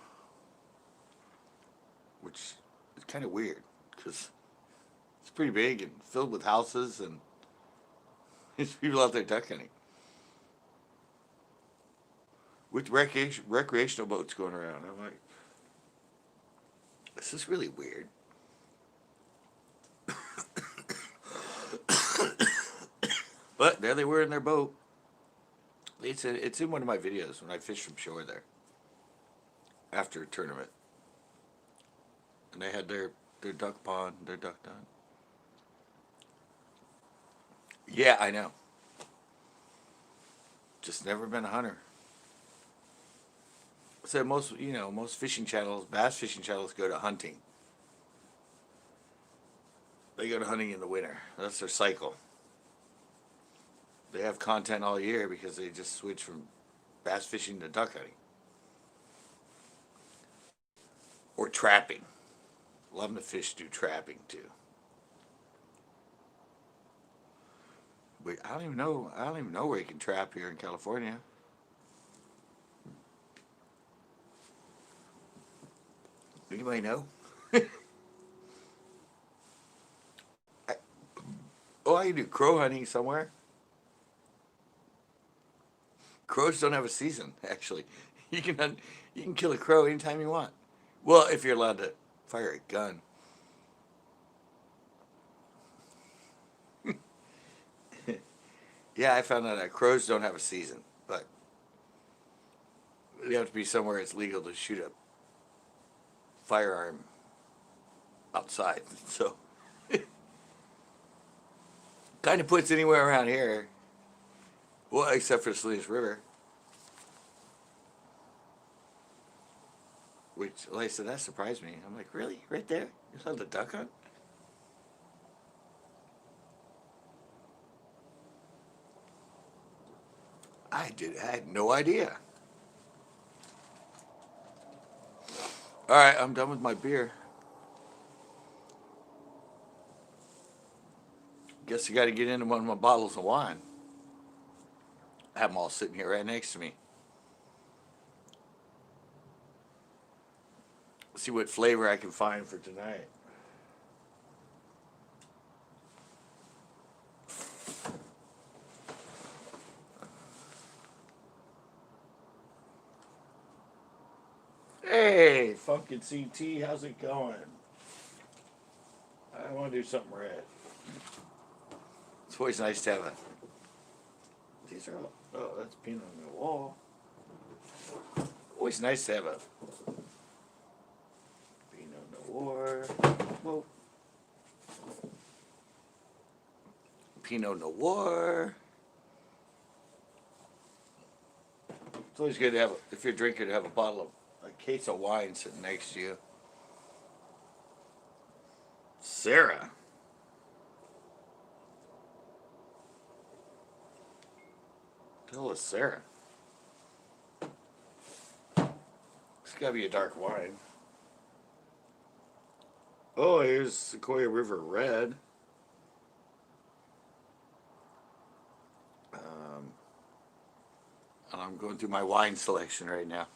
which is kind of weird because it's pretty big and filled with houses and there's people out there duck hunting with recreational boats going around. I'm like, this is really weird. But there they were in their boat. It's in one of my videos when I fished from shore there after a tournament. And they had their duck pond, their duck pond. Yeah, I know. Just never been a hunter. So most fishing channels, bass fishing channels go to hunting. They go to hunting in the winter. That's their cycle. They have content all year because they just switch from bass fishing to duck hunting. Or trapping. A lot of the fish do trapping too. But I don't even know where you can trap here in California. Anybody know? I can do crow hunting somewhere. Crows don't have a season, actually. You can kill a crow anytime you want. Well, if you're allowed to fire a gun. Yeah, I found out that crows don't have a season, but you have to be somewhere it's legal to shoot a firearm outside. So, kind of puts anywhere around here. Well, except for the Salinas River. like I said, that surprised me. I'm like, really? Right there? You saw the duck hunt? I had no idea. All right, I'm done with my beer. Guess I got to get into one of my bottles of wine. I have them all sitting here right next to me. See what flavor I can find for tonight. Hey, Funkin' CT, how's it going? I want to do something red. It's always nice to have a. These are all. Oh, that's Pinot Noir. Always nice to have a Pinot Noir. Whoa. Pinot Noir. It's always good to have, if you're drinking, to have a bottle of, a case of wine sitting next to you. Sarah. Tell us, Sarah. It's got to be a dark wine. Oh, here's Sequoia River Red. And I'm going through my wine selection right now.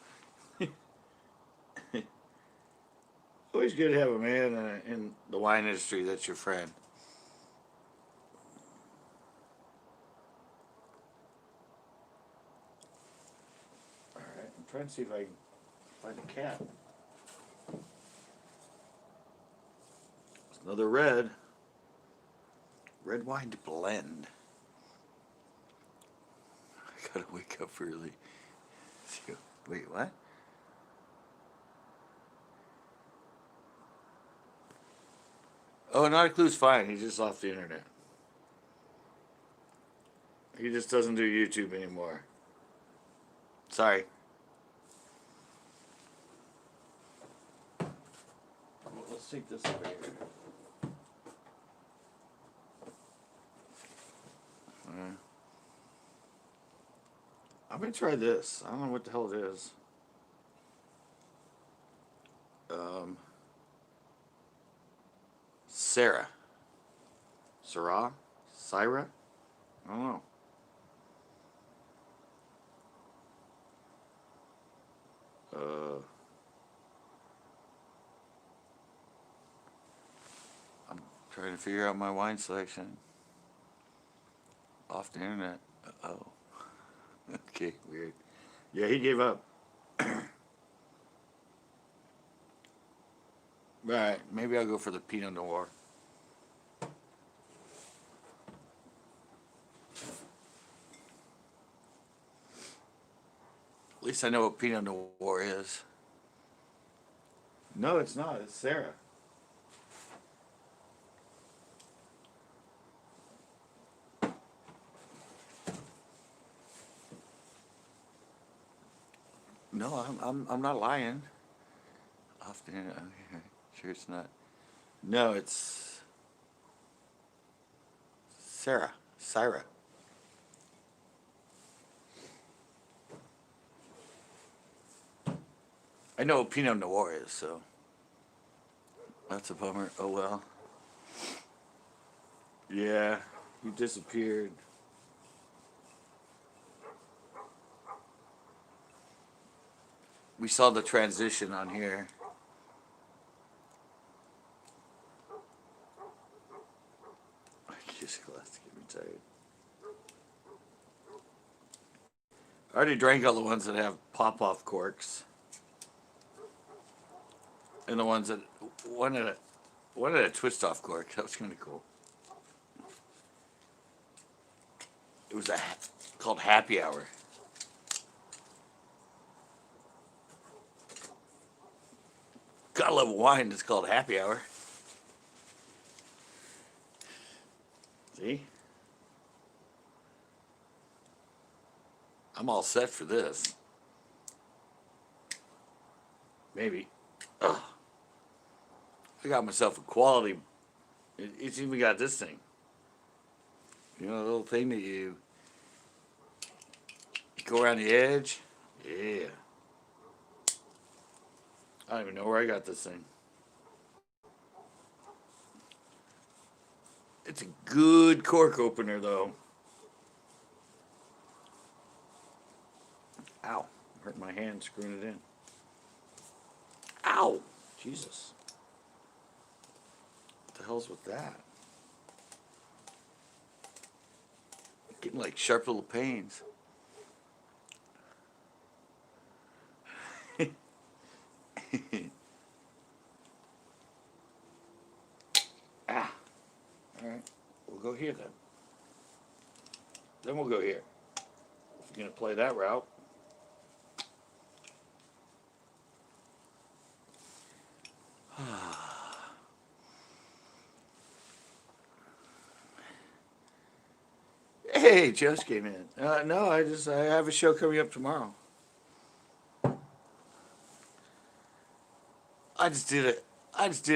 Always good to have a man in the wine industry that's your friend. All right, I'm trying to see if I can find a cap. It's another red. Red wine to blend. I gotta wake up early. Wait, what? Oh, Not a Clue's fine. He's just off the internet. He just doesn't do YouTube anymore. Sorry. Well, let's take this over here. I'm gonna try this. I don't know what the hell it is. Sarah. Sarah? Syra? I don't know. I'm trying to figure out my wine selection. Off the internet. Oh. Okay, weird. Yeah, he gave up. Right, maybe I'll go for the Pinot Noir. At least I know what Pinot Noir is. No, it's not. It's Sarah. No, I'm not lying. Off the internet. Okay, sure it's not. No, it's Sarah. Syra. I know what Pinot Noir is, so that's a bummer. Oh well. Yeah, he disappeared. We saw the transition on here. I just glass to get me tired. I already drank all the ones that have pop-off corks, and the ones that one had a twist-off cork. That was kind of cool. It was called Happy Hour. Gotta love wine that's called Happy Hour. See? I'm all set for this. Maybe. Ugh, I got myself a quality. It's even got this thing. You know, the little thing that you go around the edge. Yeah. I don't even know where I got this thing. It's a good cork opener, though. Ow. Hurt my hand screwing it in. Ow. Jesus. What the hell's with that? Getting like sharp little pains. Ah. All right. We'll go here then. Then we'll go here. If you're going to play that route. Hey, just came in. No, I have a show coming up tomorrow. I just did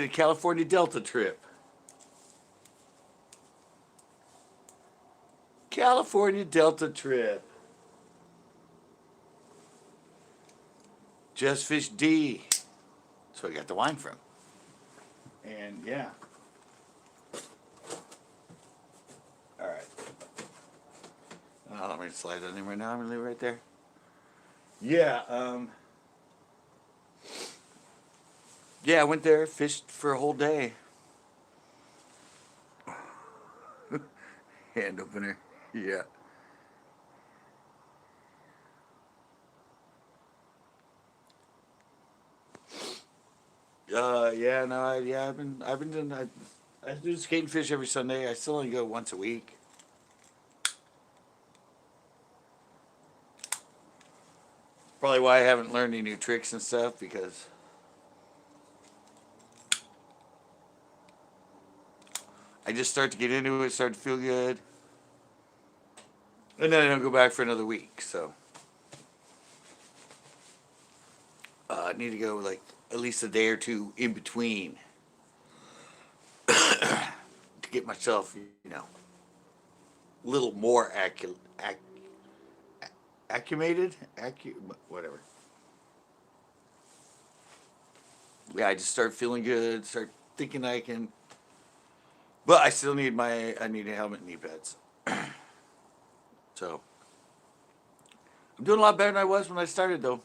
a California Delta trip. California Delta trip. Just Fish D. That's where I got the wine from. And yeah. All right. Let me slide that in right now. I'm gonna leave it right there. Yeah. Yeah, I went there, fished for a whole day. Hand opener. Yeah. Yeah, no, I've been doing, I do skate and fish every Sunday. I still only go once a week. Probably why I haven't learned any new tricks and stuff, because I just start to get into it, start to feel good, and then I don't go back for another week. So I need to go like at least a day or two in between to get myself, a little more whatever. Yeah, I just start feeling good, start thinking I can. But I still need I need a helmet and knee pads. So I'm doing a lot better than I was when I started, though.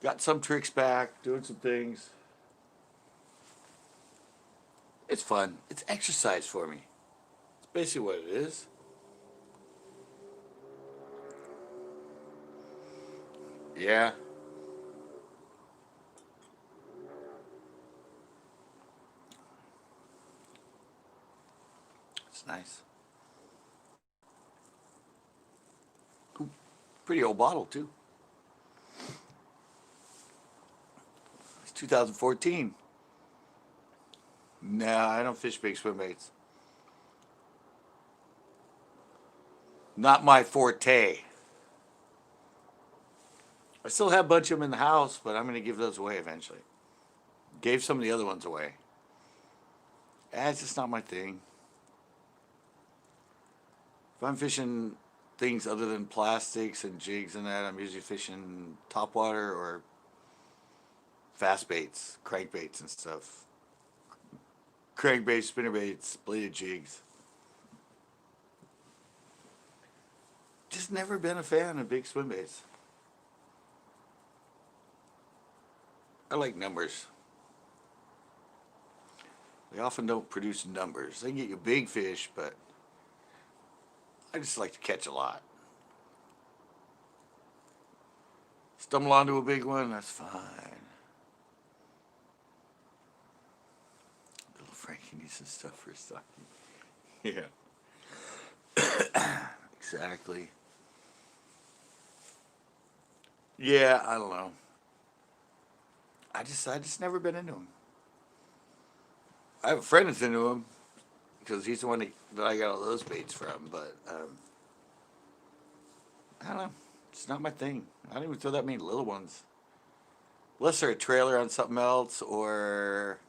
Got some tricks back, doing some things. It's fun. It's exercise for me. It's basically what it is. Yeah. It's nice. Pretty old bottle, too. It's 2014. Nah, I don't fish big swim baits. Not my forte. I still have a bunch of them in the house, but I'm going to give those away eventually. Gave some of the other ones away. It's just not my thing. If I'm fishing things other than plastics and jigs and that, I'm usually fishing topwater or fast baits, crankbaits and stuff. Crankbaits, spinnerbaits, bladed jigs. Just never been a fan of big swim baits. I like numbers. They often don't produce numbers. They get you big fish, but I just like to catch a lot. Stumble onto a big one, that's fine. Little Frankie needs some stuff for his stocking. Yeah. Exactly. Yeah, I don't know. I just never been into them. I have a friend that's into them because he's the one that I got all those baits from. But I don't know. It's not my thing. I don't even throw that many little ones. Unless they're a trailer on something else or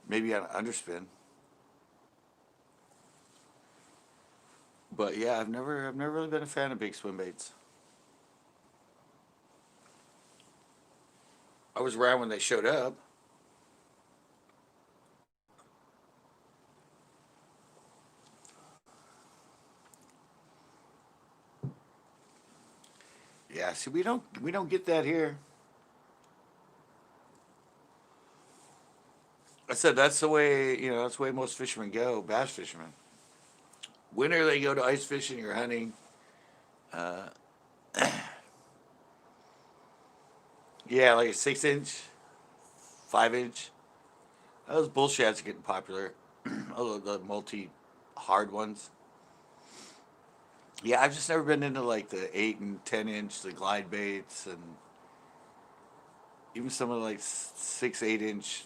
maybe on an underspin. But yeah, I've never really been a fan of big swim baits. I was around when they showed up. Yeah, see, we don't get that here. I said that's the way that's the way most fishermen go, bass fishermen. Winter they go to ice fishing or hunting. Uh, yeah, like a 6 inch, 5 inch. Those bullshats are getting popular. Although the multi hard ones. Yeah, I've just never been into like the 8 and 10 inch, the glide baits, and even some of the like 6, 8 inch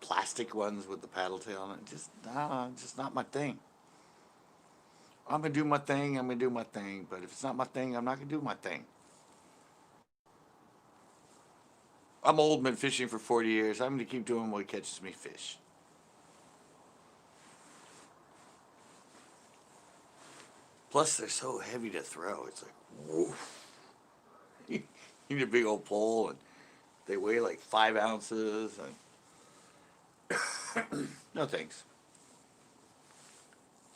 plastic ones with the paddle tail on it. Just nah, just not my thing. I'm gonna do my thing. I'm gonna do my thing. But if it's not my thing, I'm not gonna do my thing. I'm old, been fishing for 40 years. I'm gonna keep doing what catches me fish. Plus, they're so heavy to throw. It's like, whoa. You need a big old pole, and they weigh like 5 ounces. And no thanks.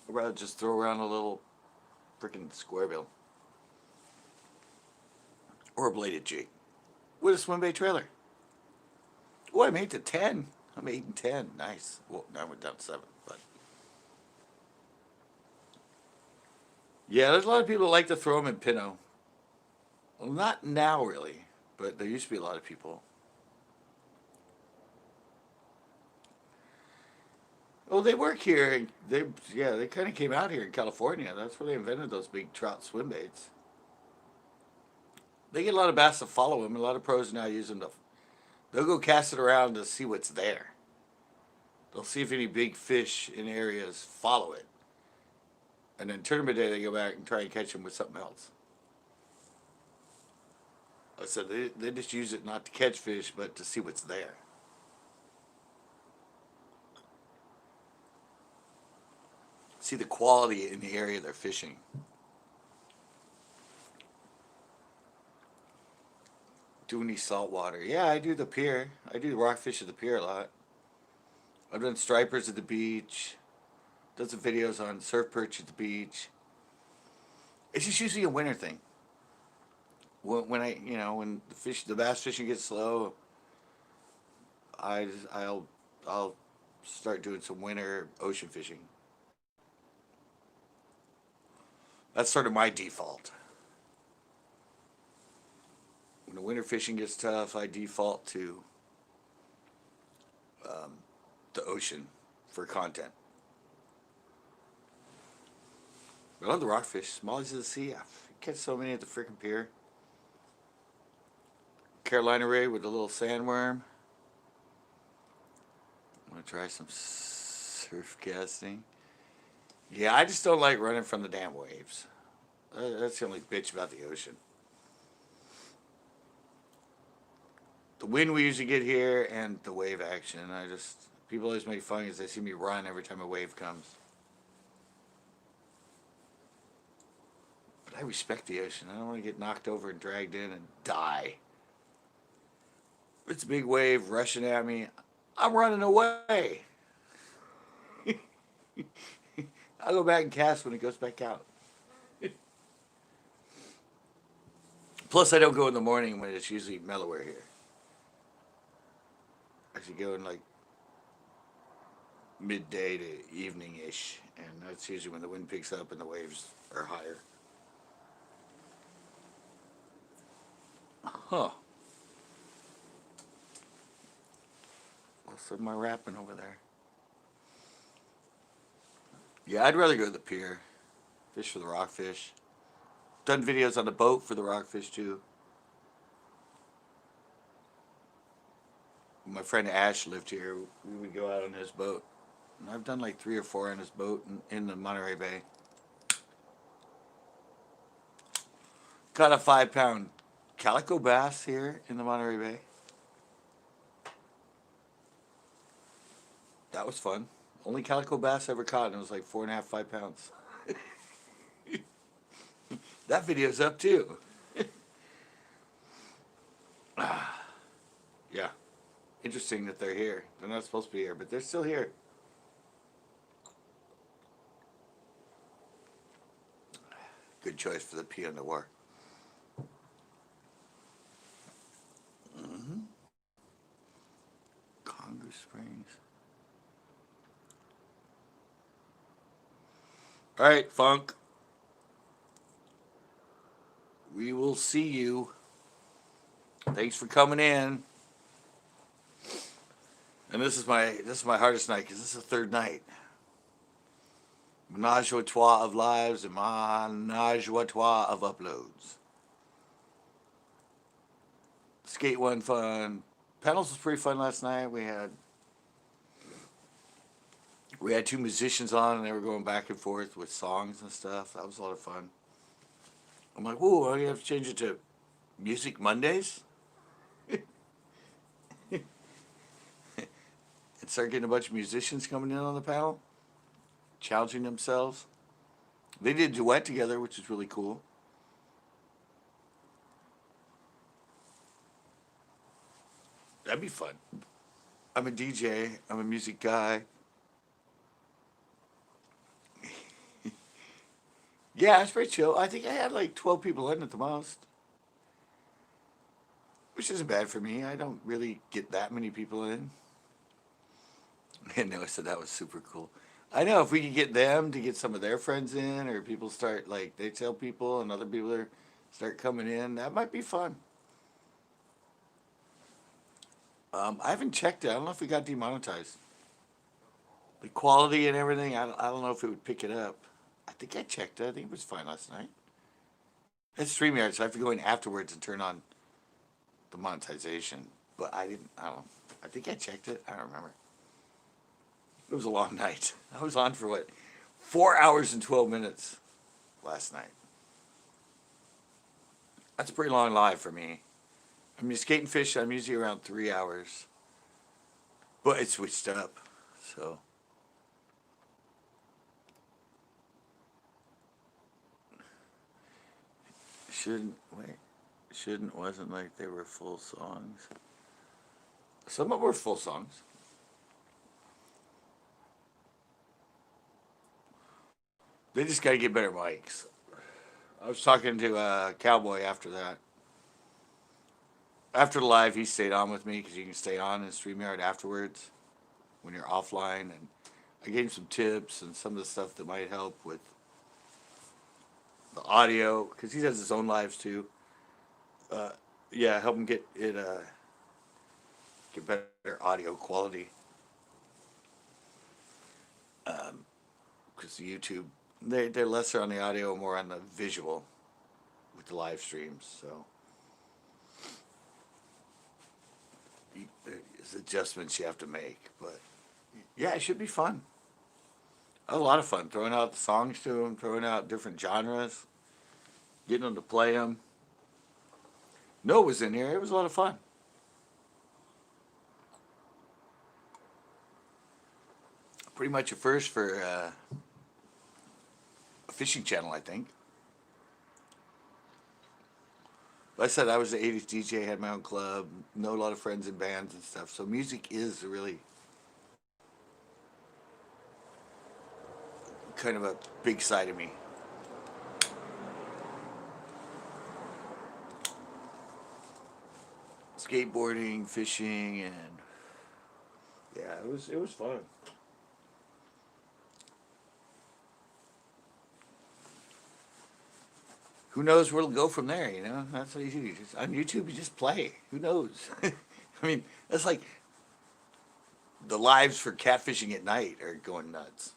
I'd rather just throw around a little freaking square bill or a bladed jig with a swim bait trailer. Oh, I'm 8 to 10. I'm 8 and 10. Nice. Well, now we're down to 7. But yeah, there's a lot of people that like to throw them in Pinot. Well, not now really, but there used to be a lot of people. Oh, they work here. They kind of came out here in California. That's where they invented those big trout swim baits. They get a lot of bass to follow them. A lot of pros now use them to. They'll go cast it around to see what's there. They'll see if any big fish in areas follow it, and then tournament day they go back and try and catch them with something else. I said they just use it not to catch fish, but to see what's there. See the quality in the area they're fishing. Do any saltwater? Yeah, I do the pier. I do rockfish at the pier a lot. I've done stripers at the beach. Done some videos on surf perch at the beach. It's just usually a winter thing. When the bass fishing gets slow, I'll start doing some winter ocean fishing. That's sort of my default. When the winter fishing gets tough, I default to um, the ocean for content. I love the rockfish, small as the sea. I catch so many at the freaking pier. Carolina ray with a little sandworm. I'm gonna try some surf casting. Yeah, I just don't like running from the damn waves. That's the only bitch about the ocean. The wind we usually get here and the wave action. People always make fun because they see me run every time a wave comes. But I respect the ocean. I don't want to get knocked over and dragged in and die. If it's a big wave rushing at me, I'm running away. I'll go back and cast when it goes back out. Plus, I don't go in the morning when it's usually mellower here. I should go in like midday to evening ish, and that's usually when the wind picks up and the waves are higher. Huh. What's my wrapping over there? Yeah, I'd rather go to the pier, fish for the rockfish. Done videos on the boat for the rockfish too. When my friend Ash lived here, we would go out on his boat. And I've done like 3 or 4 on his boat in the Monterey Bay. Caught a 5 pound calico bass here in the Monterey Bay. That was fun. Only calico bass I ever caught, and it was like 4.5, 5 pounds. That video's up too. Yeah. Interesting that they're here. They're not supposed to be here, but they're still here. Good choice for the Pinot Noir. Mm-hmm. Congress Springs. All right, Funk. We will see you. Thanks for coming in. And this is my hardest night because this is the third night. Menage a trois of lives and menage a trois of uploads. Skate one fun. Panels was pretty fun last night. We had two musicians on and they were going back and forth with songs and stuff. That was a lot of fun. I'm like, whoa, you have to change it to Music Mondays? And start getting a bunch of musicians coming in on the panel, challenging themselves. They did a duet together, which is really cool. That'd be fun. I'm a DJ. I'm a music guy. Yeah, it's pretty chill. I think I had like 12 people in at the most, which isn't bad for me. I don't really get that many people in. And Noah said that was super cool. I know if we could get them to get some of their friends in, or people start like they tell people and other people start coming in, that might be fun. I haven't checked it. I don't know if we got demonetized. The quality and everything, I don't know if it would pick it up. I think I checked it. I think it was fine last night. It's StreamYard, so I have to go in afterwards and turn on the monetization. But I didn't, I don't know. I think I checked it. I don't remember. It was a long night. I was on for what? 4 hours and 12 minutes last night. That's a pretty long live for me. I mean, skate and fish, I'm usually around 3 hours. But it switched up, so. Wasn't like they were full songs. Some of them were full songs. They just got to get better mics. I was talking to Cowboy after that. After the live, he stayed on with me because you can stay on in StreamYard afterwards when you're offline. And I gave him some tips and some of the stuff that might help with the audio because he does his own lives too. Yeah, help him get it get better audio quality. Because the YouTube they're lesser on the audio, more on the visual with the live streams. So there's adjustments you have to make, but yeah, it should be fun. A lot of fun throwing out the songs to them, throwing out different genres, getting them to play them. Noah was in here. It was a lot of fun. Pretty much a first for a fishing channel, I think. Like I said, I was the 80s DJ, had my own club, know a lot of friends in bands and stuff. So music is really kind of a big side of me. Skateboarding, fishing, and yeah, it was fun. Who knows where it'll go from there, you know? That's what you do. On YouTube, you just play. Who knows? I mean, that's like the lives for catfishing at night are going nuts.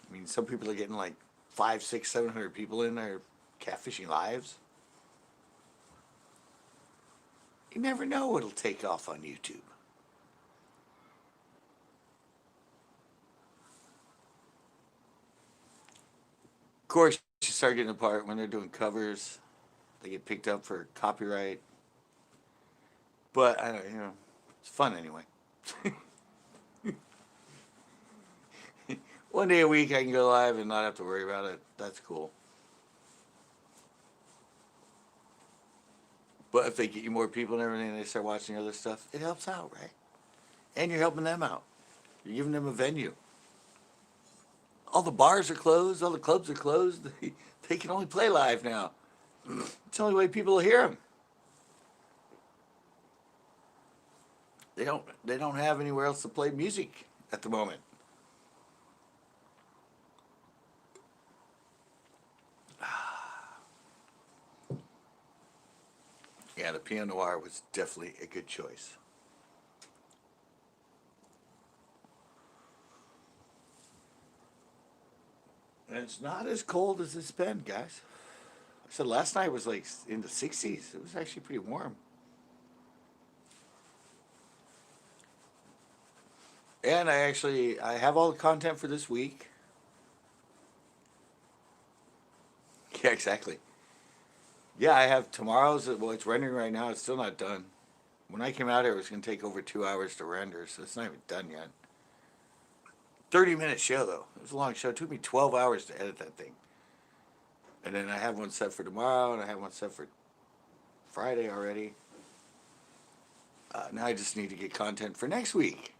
I mean, some people are getting like 5, 6, 700 people in their catfishing lives. You never know what'll take off on YouTube. Of course, you start getting apart when they're doing covers. They get picked up for copyright. But I don't, it's fun anyway. One day a week I can go live and not have to worry about it. That's cool. But if they get you more people and everything, and they start watching other stuff, it helps out, right? And you're helping them out. You're giving them a venue. All the bars are closed. All the clubs are closed. They can only play live now. It's the only way people will hear them. They don't have anywhere else to play music at the moment. Yeah, the Pinot Noir was definitely a good choice. And it's not as cold as it's been, guys. I said last night was like in the 60s. It was actually pretty warm. And I have all the content for this week. Yeah, exactly. Yeah, I have tomorrow's. Well, it's rendering right now. It's still not done. When I came out here, it was going to take over 2 hours to render, so it's not even done yet. 30-minute show though. It was a long show. It took me 12 hours to edit that thing. And then I have one set for tomorrow, and I have one set for Friday already. Now I just need to get content for next week.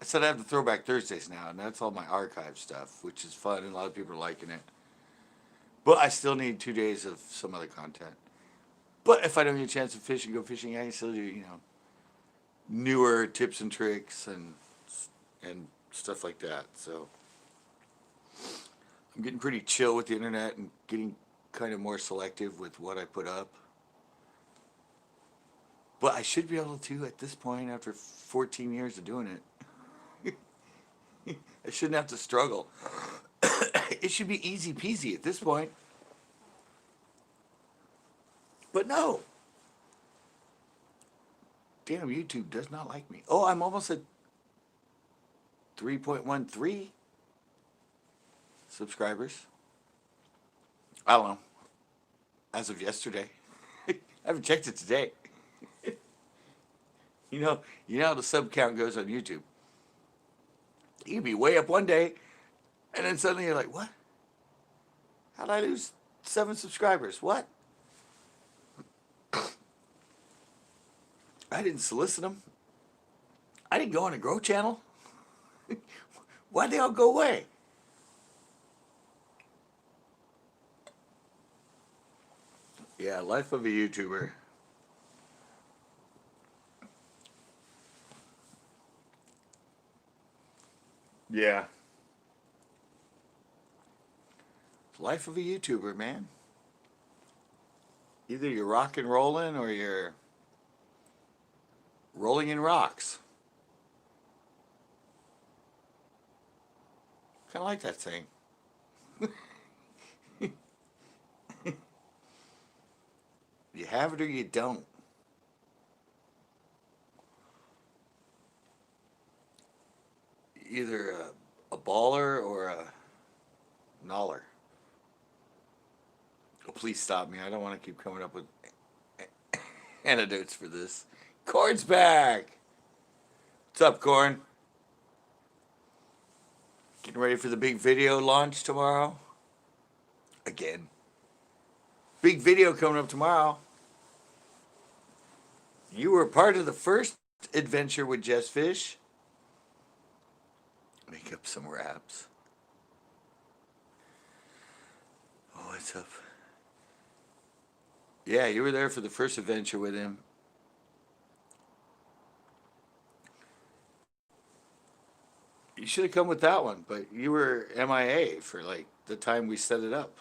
I said I have the Throwback Thursdays now, and that's all my archive stuff, which is fun, and a lot of people are liking it. But I still need 2 days of some other content. But if I don't get a chance to fish and go fishing, I can still do, newer tips and tricks and stuff like that. So I'm getting pretty chill with the internet and getting kind of more selective with what I put up. But I should be able to, at this point, after 14 years of doing it, I shouldn't have to struggle. It should be easy peasy at this point. But no. Damn, YouTube does not like me. Oh, I'm almost at 3.13 subscribers. I don't know. As of yesterday. I haven't checked it today. You know how the sub count goes on YouTube. You can be way up one day, and then suddenly you're like, what? How'd I lose 7 subscribers? What? I didn't solicit them. I didn't go on a Grow channel. Why'd they all go away? Yeah, life of a YouTuber. Yeah. Life of a YouTuber, man. Either you're rock and rolling or you're rolling in rocks. Kind of like that saying. You have it or you don't. Either a baller or a noller. Oh, please stop me. I don't want to keep coming up with antidotes for this. Corn's back. What's up, Corn? Getting ready for the big video launch tomorrow. Again. Big video coming up tomorrow. You were part of the first adventure with Jess Fish. Make up some raps. Oh, what's up? Yeah, you were there for the first adventure with him. You should have come with that one, but you were MIA for like the time we set it up.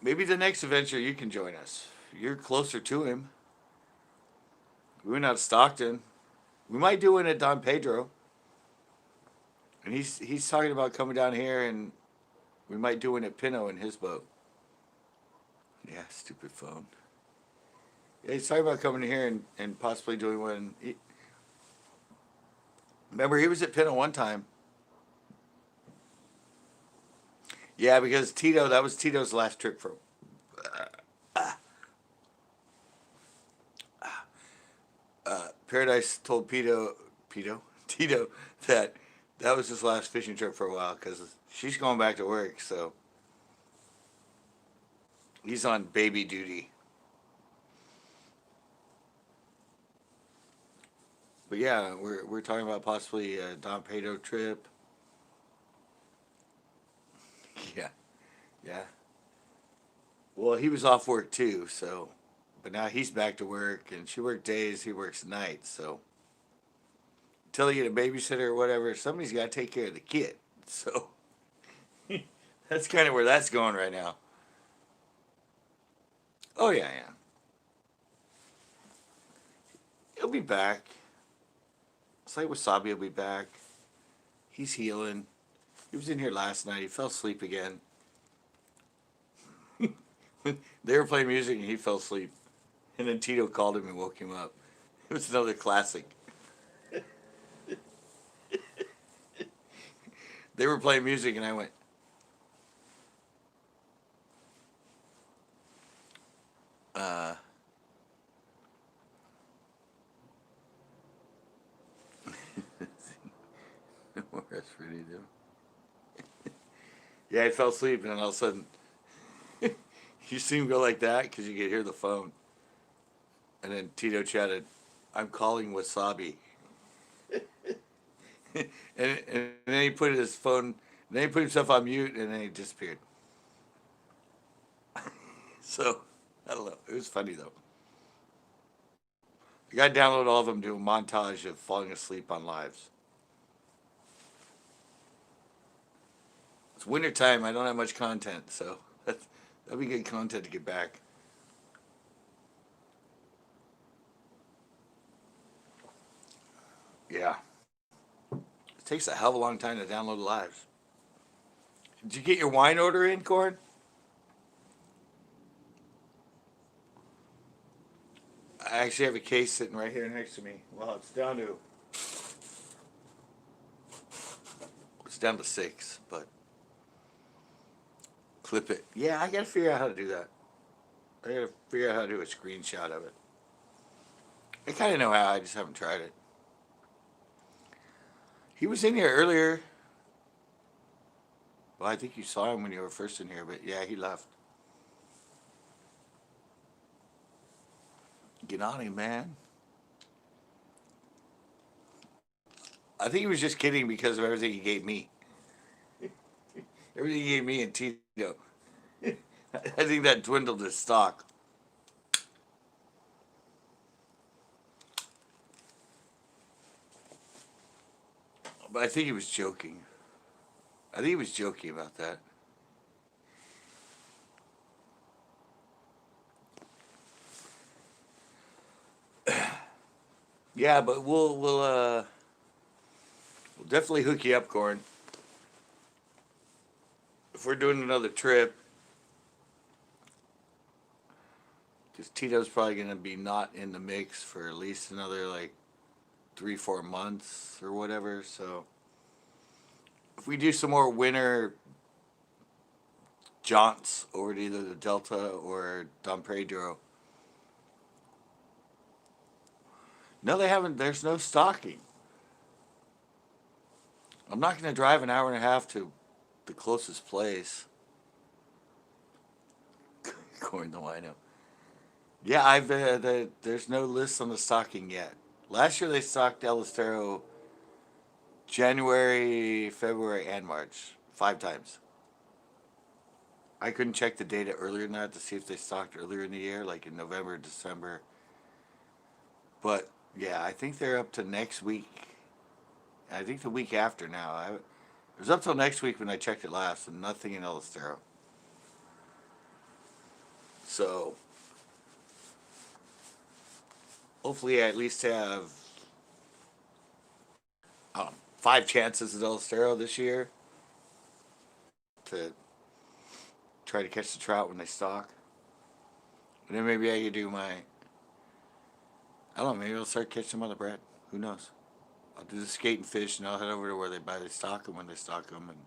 Maybe the next adventure you can join us. You're closer to him. We went out to Stockton. We might do one at Don Pedro. And he's talking about coming down here, and we might do one at Pino in his boat. Yeah, stupid phone. Yeah, he's talking about coming here and possibly doing one. Remember, he was at Pinna one time. Yeah, because Tito, that was Tito's last trip for Paradise. Told Tito that that was his last fishing trip for a while because she's going back to work. So he's on baby duty. But yeah, we're talking about possibly a Don Pedro trip. Yeah, yeah. Well, he was off work too, so but now he's back to work, and she works days, he works nights. So until you get a babysitter or whatever, somebody's got to take care of the kid. So that's kind of where that's going right now. Oh yeah, yeah. He'll be back. It's like Wasabi will be back. He's healing. He was in here last night. He fell asleep again. They were playing music and he fell asleep. And then Tito called him and woke him up. It was another classic. They were playing music and I went, uh, that's pretty dope. Yeah, I fell asleep and then all of a sudden, you see him go like that because you could hear the phone. And then Tito chatted, I'm calling Wasabi. And then he put his phone, then he put himself on mute and then he disappeared. So, I don't know. It was funny though. I got to download all of them, do a montage of falling asleep on lives. It's winter time. I don't have much content, so that'd be good content to get back. Yeah. It takes a hell of a long time to download lives. Did you get your wine order in, Corn? I actually have a case sitting right here next to me. Well, it's down to 6, but clip it. Yeah, I gotta figure out how to do that. I gotta figure out how to do a screenshot of it. I kind of know how. I just haven't tried it. He was in here earlier. Well, I think you saw him when you were first in here, but yeah, he left. Get on him, man. I think he was just kidding because of everything he gave me. Everything he gave me and Tito. I think that dwindled his stock. But I think he was joking. I think he was joking about that. Yeah, but we'll definitely hook you up, Corn. If we're doing another trip, because Tito's probably gonna be not in the mix for at least another like 3 4 months or whatever. So if we do some more winter jaunts over to either the Delta or Don Pedro. No, they haven't. There's no stocking. I'm not going to drive an hour and a half to the closest place. Corn the wino. Yeah, there's no list on the stocking yet. Last year they stocked El Estero January, February, and March 5 times. I couldn't check the data earlier than that to see if they stocked earlier in the year, like in November, December. But yeah, I think they're up to next week. I think the week after now. It was up till next week when I checked it last, and nothing in El Estero. So hopefully, I at least have 5 chances at El Estero this year to try to catch the trout when they stock. And then maybe I could do my. I don't know. Maybe I'll start catching some other bread. Who knows? I'll do the skate and fish, and I'll head over to where they stock them when they stock them, and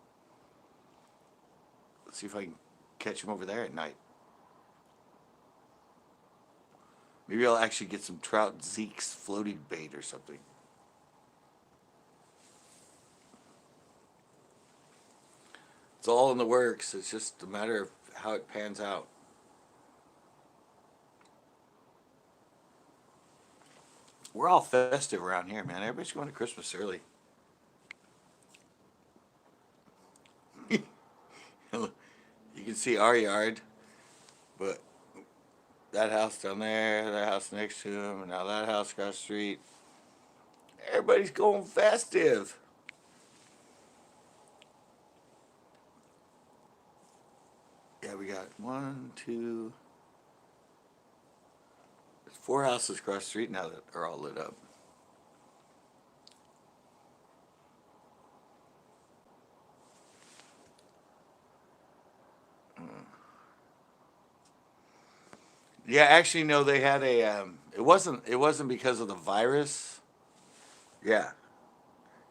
let's see if I can catch them over there at night. Maybe I'll actually get some trout Zeke's floating bait or something. It's all in the works. It's just a matter of how it pans out. We're all festive around here, man. Everybody's going to Christmas early. You can see our yard, but that house down there, that house next to him, and now that house across the street. Everybody's going festive. Yeah, we got one, two, there's 4 houses across the street now that are all lit up. Yeah, actually, no. They had a. It wasn't because of the virus. Yeah,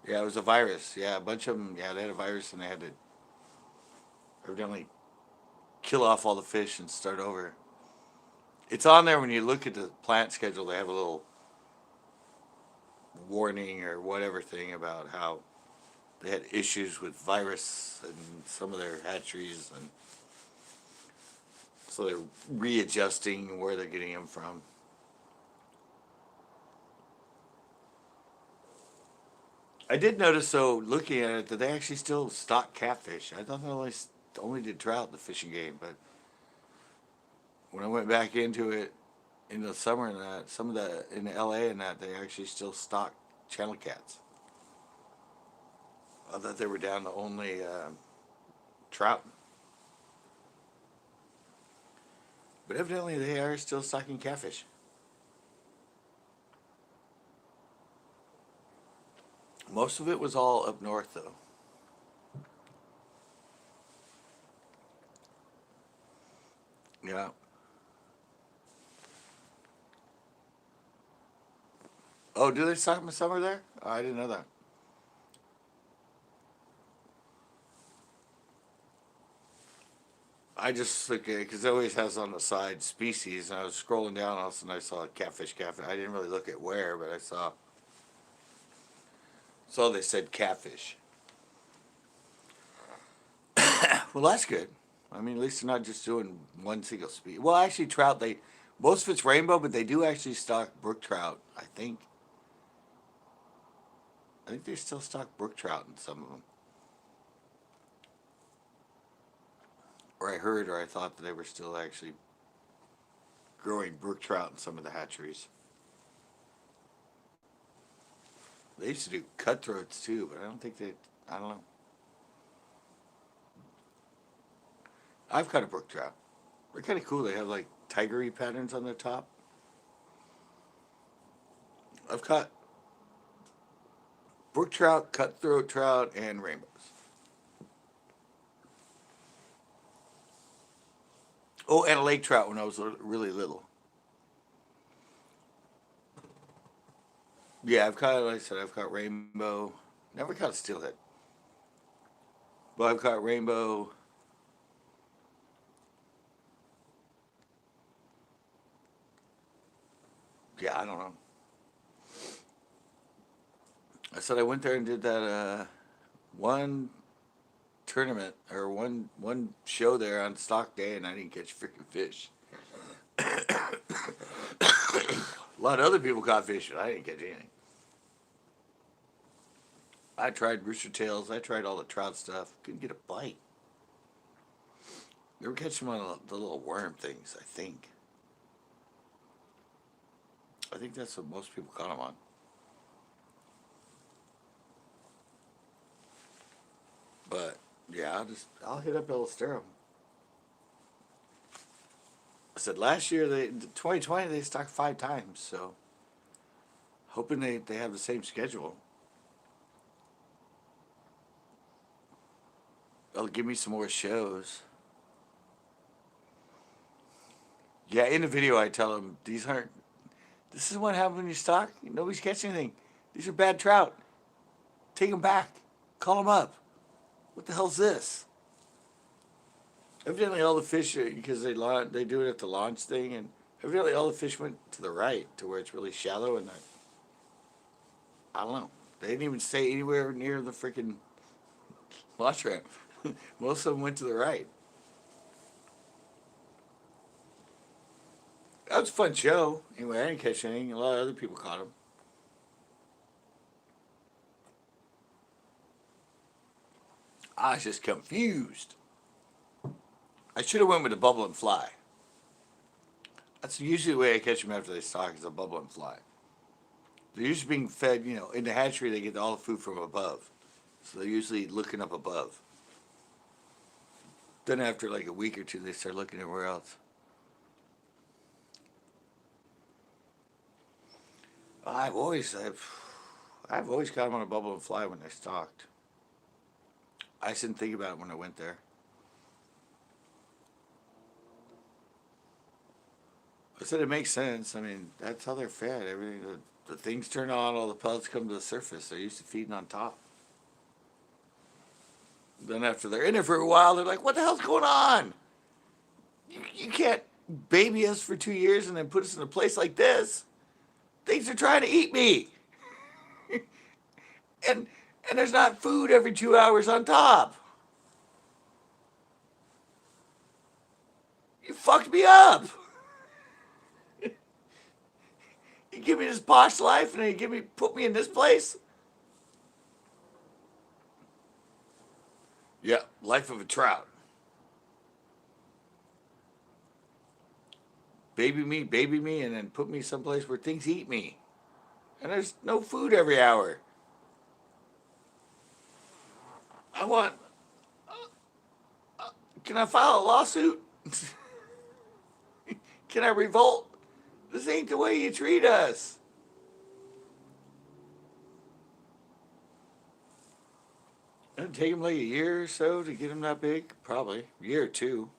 yeah. It was a virus. Yeah, a bunch of them. Yeah, they had a virus, and they had to evidently kill off all the fish and start over. It's on there when you look at the plant schedule. They have a little warning or whatever thing about how they had issues with virus and some of their hatcheries, and so they're readjusting where they're getting them from. I did notice, though, looking at it, that they actually still stock catfish. I thought they only did trout in the fishing game, but when I went back into it in the summer and that, some of the in LA and that, they actually still stock channel cats. I thought they were down to only trout. But evidently they are still stocking catfish. Most of it was all up north, though. Yeah. Oh, do they stock them in summer there? Oh, I didn't know that. I just look at it because it always has on the side species, and I was scrolling down, all of a sudden I saw catfish, catfish. I didn't really look at where, but I saw they said catfish. Well, that's good. I mean, at least they're not just doing one single species. Well, actually, trout, most of it's rainbow, but they do actually stock brook trout. I think they still stock brook trout in some of them. Or I heard, or I thought that they were still actually growing brook trout in some of the hatcheries. They used to do cutthroats too, but I don't think they. I don't know. I've caught a brook trout. They're kind of cool. They have like tigery patterns on their top. I've caught brook trout, cutthroat trout, and rainbows. Oh, and a lake trout when I was really little. Yeah, like I said, I've caught rainbow. Never caught a steelhead. But I've caught rainbow. Yeah, I don't know. I said I went there and did that one tournament or one show there on stock day, and I didn't catch freaking fish. A lot of other people caught fish, but I didn't catch anything. I tried rooster tails. I tried all the trout stuff. Couldn't get a bite. They were catching them on the little worm things, I think. I think that's what most people caught them on. But yeah, I'll hit up Elsterum. I said last year 2020 they stocked 5 times, so hoping they have the same schedule. They'll give me some more shows. Yeah, in the video I tell them this is what happens when you stock. Nobody's catching anything. These are bad trout. Take them back. Call them up. What the hell's this? Evidently, all the fish, because they do it at the launch thing, and evidently all the fish went to the right to where it's really shallow, and I don't know. They didn't even stay anywhere near the freaking launch ramp. Most of them went to the right. That was a fun show. Anyway, I didn't catch anything. A lot of other people caught them. I was just confused. I should have went with the bubble and fly. That's usually the way I catch them after they stock is a bubble and fly. They're usually being fed, in the hatchery they get all the food from above. So they're usually looking up above. Then after like a week or two they start looking everywhere else. I've always caught them on a bubble and fly when they stocked. I just didn't think about it when I went there. I said it makes sense. I mean, that's how they're fed. Everything, the things turn on, all the pellets come to the surface. They're used to feeding on top. Then after they're in there for a while, they're like, what the hell's going on? You can't baby us for 2 years and then put us in a place like this. Things are trying to eat me. and there's not food every 2 hours on top. You fucked me up. You give me this posh life and then you put me in this place? Yeah, life of a trout. Baby me, and then put me someplace where things eat me. And there's no food every hour. I want... can I file a lawsuit? Can I revolt? This ain't the way you treat us. It'd take him like a year or so to get him that big. Probably. A year or two.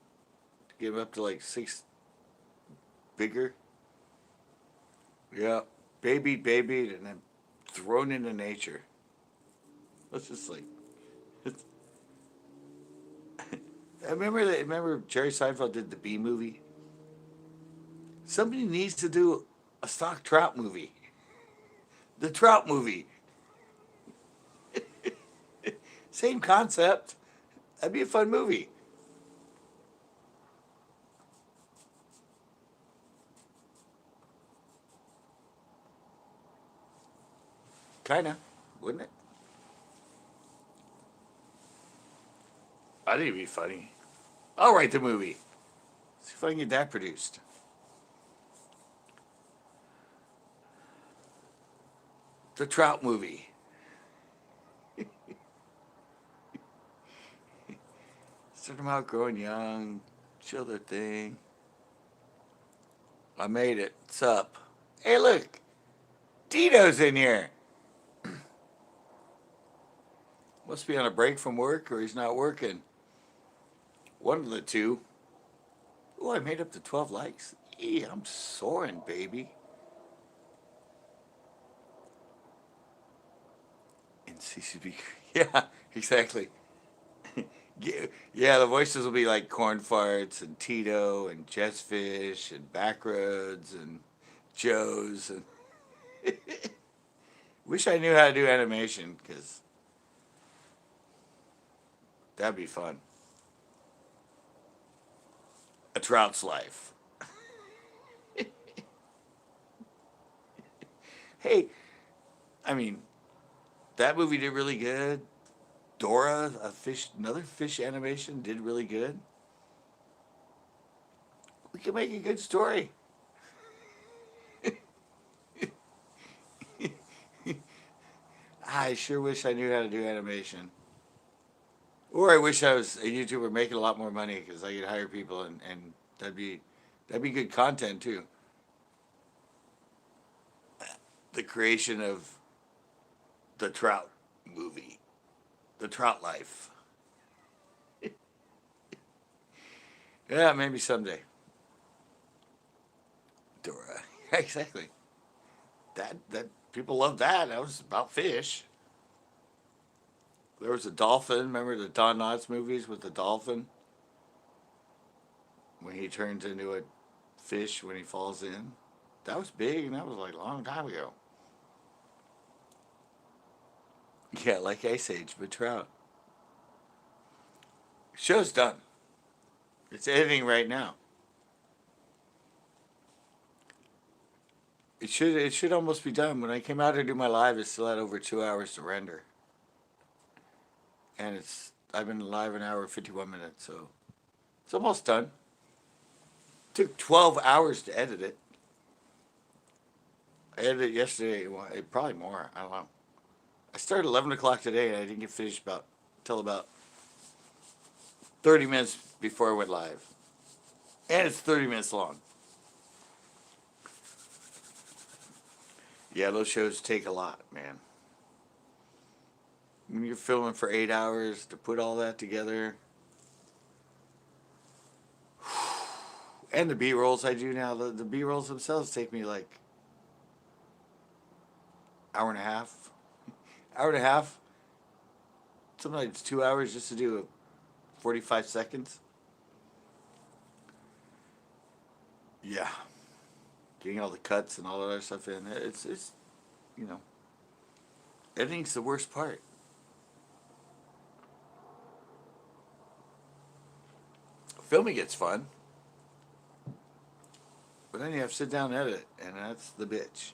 To get him up to like 6 bigger. Yeah. Babied, and then thrown into nature. Let's just like... Remember Jerry Seinfeld did the Bee Movie? Somebody needs to do a stock trout movie. The Trout Movie. Same concept. That'd be a fun movie. Kinda, wouldn't it? I think it'd be funny. I'll write the movie. See if I can get that produced. The Trout Movie. Start them out growing young, chill their thing. I made it. What's up? Hey, look. Tito's in here. Must be on a break from work or he's not working. One of the two. Oh, I made up to 12 likes. I'm soaring, baby. In CCB. Yeah, exactly. Yeah, the voices will be like Corn Farts and Tito and Jessfish and Backroads and Joe's. And wish I knew how to do animation because that'd be fun. A Trout's Life. Hey, I mean, that movie did really good. Dora, another fish animation, did really good. We can make a good story. I sure wish I knew how to do animation. Or I wish I was a YouTuber making a lot more money because I could hire people and that'd be good content too. The creation of the Trout Movie. The Trout Life. Yeah, maybe someday. Dora. Exactly. That people love that. That was about fish. There was a dolphin. Remember the Don Knotts movies with the dolphin? When he turns into a fish when he falls in? That was big, and that was like a long time ago. Yeah, like Ice Age, but trout. Show's done. It's editing right now. It should almost be done. When I came out to do my live, it still had over 2 hours to render, and I've been live an hour and 51 minutes, so it's almost done. Took 12 hours to edit it. I edited it yesterday. Well, probably more. I don't know. I started 11 o'clock today, and I didn't get finished till about 30 minutes before I went live, and it's 30 minutes long. Yeah, those shows take a lot, man. When you're filming for 8 hours to put all that together, and the B-rolls I do now, the B-rolls themselves take me like hour and a half, sometimes 2 hours just to do a 45 seconds. Yeah, getting all the cuts and all that other stuff in. It's you know, editing's the worst part. Filming gets fun, but then you have to sit down and edit, and that's the bitch.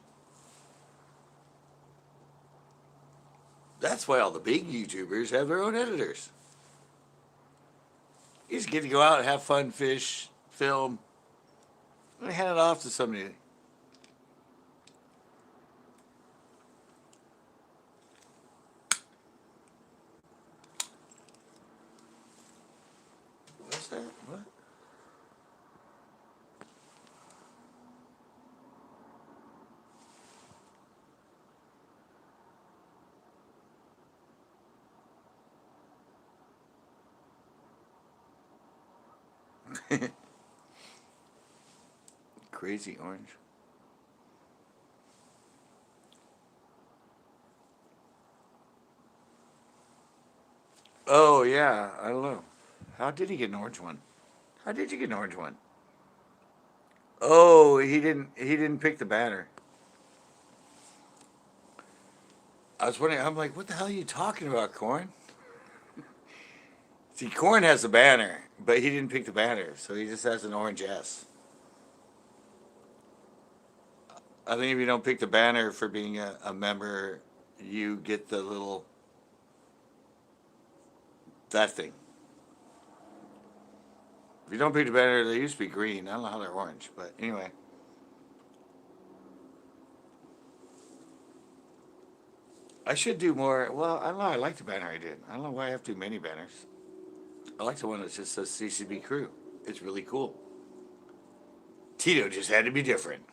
That's why all the big YouTubers have their own editors. You just get to go out and have fun, fish, film, and hand it off to somebody. What's that? What? Crazy orange. Oh yeah, I don't know. How did he get an orange one? How did you get an orange one? Oh, he didn't. He didn't pick the banner. I was wondering. I'm like, what the hell are you talking about, Corn? See, Corn has a banner, but he didn't pick the banner, so he just has an orange S. I think if you don't pick the banner for being a member, you get the little that thing. If you don't pick the banner, they used to be green. I don't know how they're orange, but anyway. I should do more. Well, I don't know. I like the banner I did. I don't know why I have to do many banners. I like the one that just says CCB Crew. It's really cool. Tito just had to be different.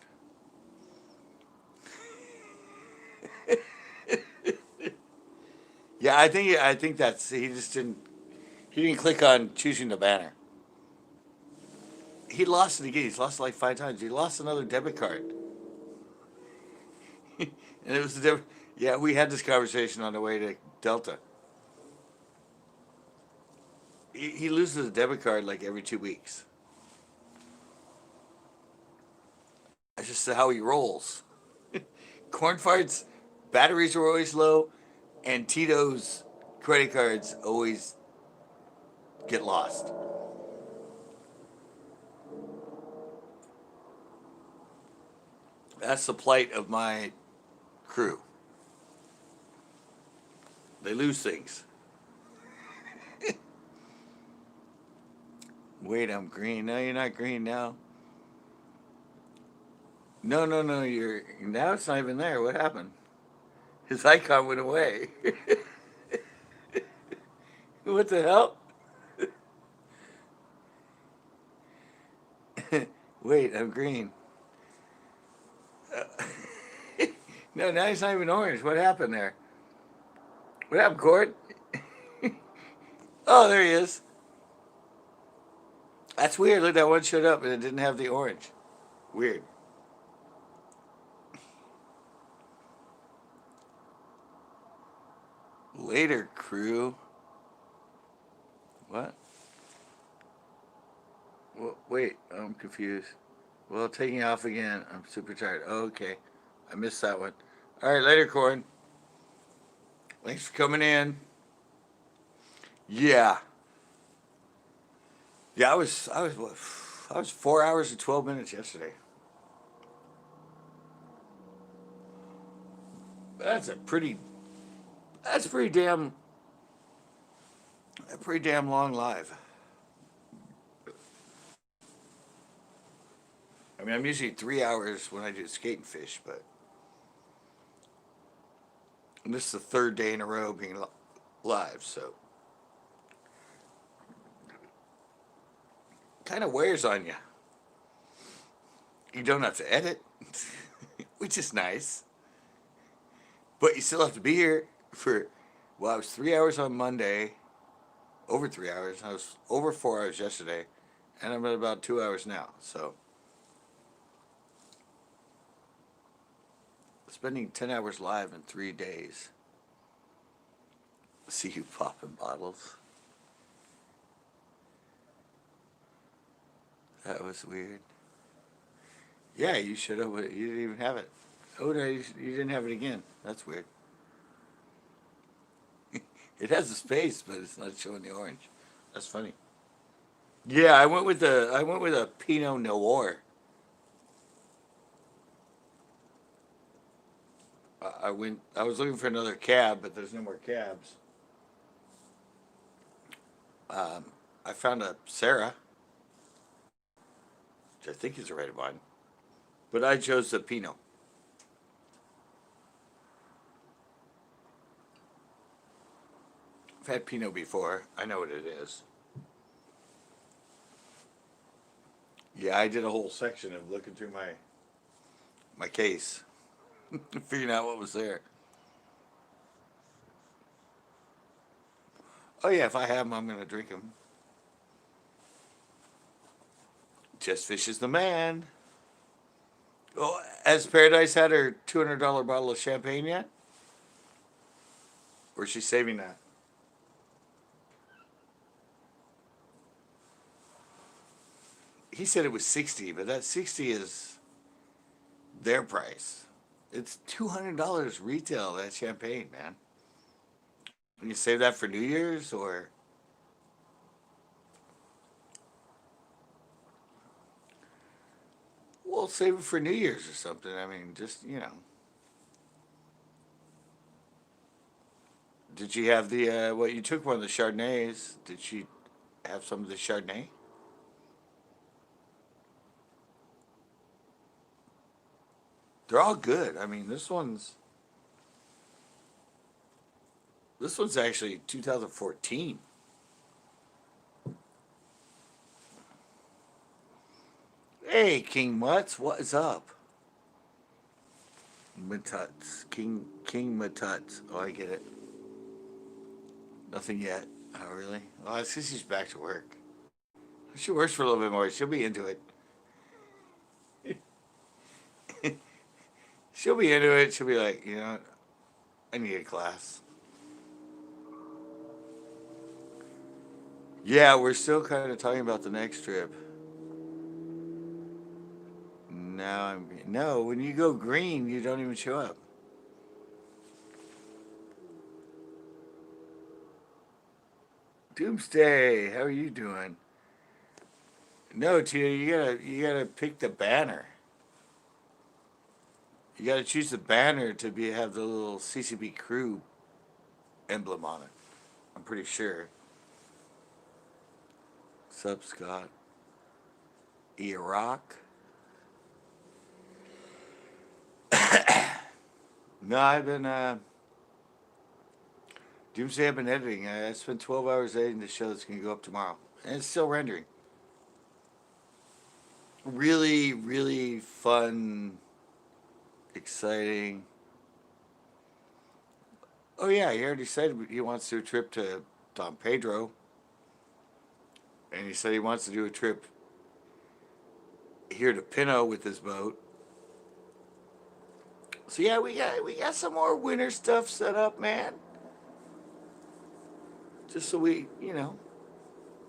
Yeah, I think that's he didn't click on choosing the banner. He lost it again. He's lost it like 5 times. He lost another debit card, and it was the debit. Yeah, we had this conversation on the way to Delta. He loses a debit card like every 2 weeks. That's just how he rolls. Corn farts, batteries are always low, and Tito's credit cards always get lost. That's the plight of my crew. They lose things. Wait, I'm green. No, you're not green now. No, no, no. You're now. It's not even there. What happened? His icon went away. What the hell? Wait, I'm green. No, now he's not even orange. What happened there? What happened, Cord? Oh, there he is. That's weird. Look, that one showed up and it didn't have the orange. Weird. Later, crew. What? Well, wait, I'm confused. Well, taking off again. I'm super tired. Okay. I missed that one. All right, later, Corn. Thanks for coming in. Yeah. Yeah, I was 4 hours and 12 minutes yesterday. That's a pretty, that's a pretty damn long live. I mean, I'm usually 3 hours when I do skate and fish, but this is the third day in a row being live, so kind of wears on you. You don't have to edit, which is nice, but you still have to be here for. Well, I was 3 hours on Monday, over 3 hours. I was over 4 hours yesterday, and I'm at about 2 hours now. So spending 10 hours live in 3 days. See you popping bottles. That was weird. Yeah, you should have. You didn't even have it. Oh no, you didn't have it again. That's weird. It has a space, but it's not showing the orange. That's funny. Yeah, I went with a Pinot Noir. I was looking for another cab, but there's no more cabs. I found a Sarah, which I think is a red wine, but I chose the Pinot. I've had Pinot before. I know what it is. Yeah, I did a whole section of looking through my case, figuring out what was there. Oh yeah, if I have them, I'm gonna drink them. Just Fish is the man. Oh, has Paradise had her $200 bottle of champagne yet? Or is she saving that? He said it was 60, but that 60 is their price. It's $200 retail, that champagne, man. Can you save that for New Year's or? Well, save it for New Year's or something. I mean, just, you know. Did she have the, well, you took one of the Chardonnays. Did she have some of the Chardonnay? They're all good. I mean, this one's actually 2014. Hey, King Mutts, what is up? Matuts. King Matuts. Oh, I get it. Nothing yet. Oh, really? Well, it's because she's back to work. She works for a little bit more. She'll be into it. She'll be into it. She'll be like, you know, I need a class. Yeah, we're still kind of talking about the next trip. No. When you go green, you don't even show up. Doomsday, how are you doing? No, Tina, you gotta pick the banner. You gotta choose the banner to be have the little CCB crew emblem on it. I'm pretty sure. Sup, Scott? Iraq? No, I've been Doomsday. I've been editing. I spent 12 hours editing the show that's gonna go up tomorrow, and it's still rendering. Really, really fun, exciting. Oh yeah, he already said he wants to do a trip to Don Pedro, and he said he wants to do a trip here to Pino with his boat. So yeah, we got some more winter stuff set up, man. just so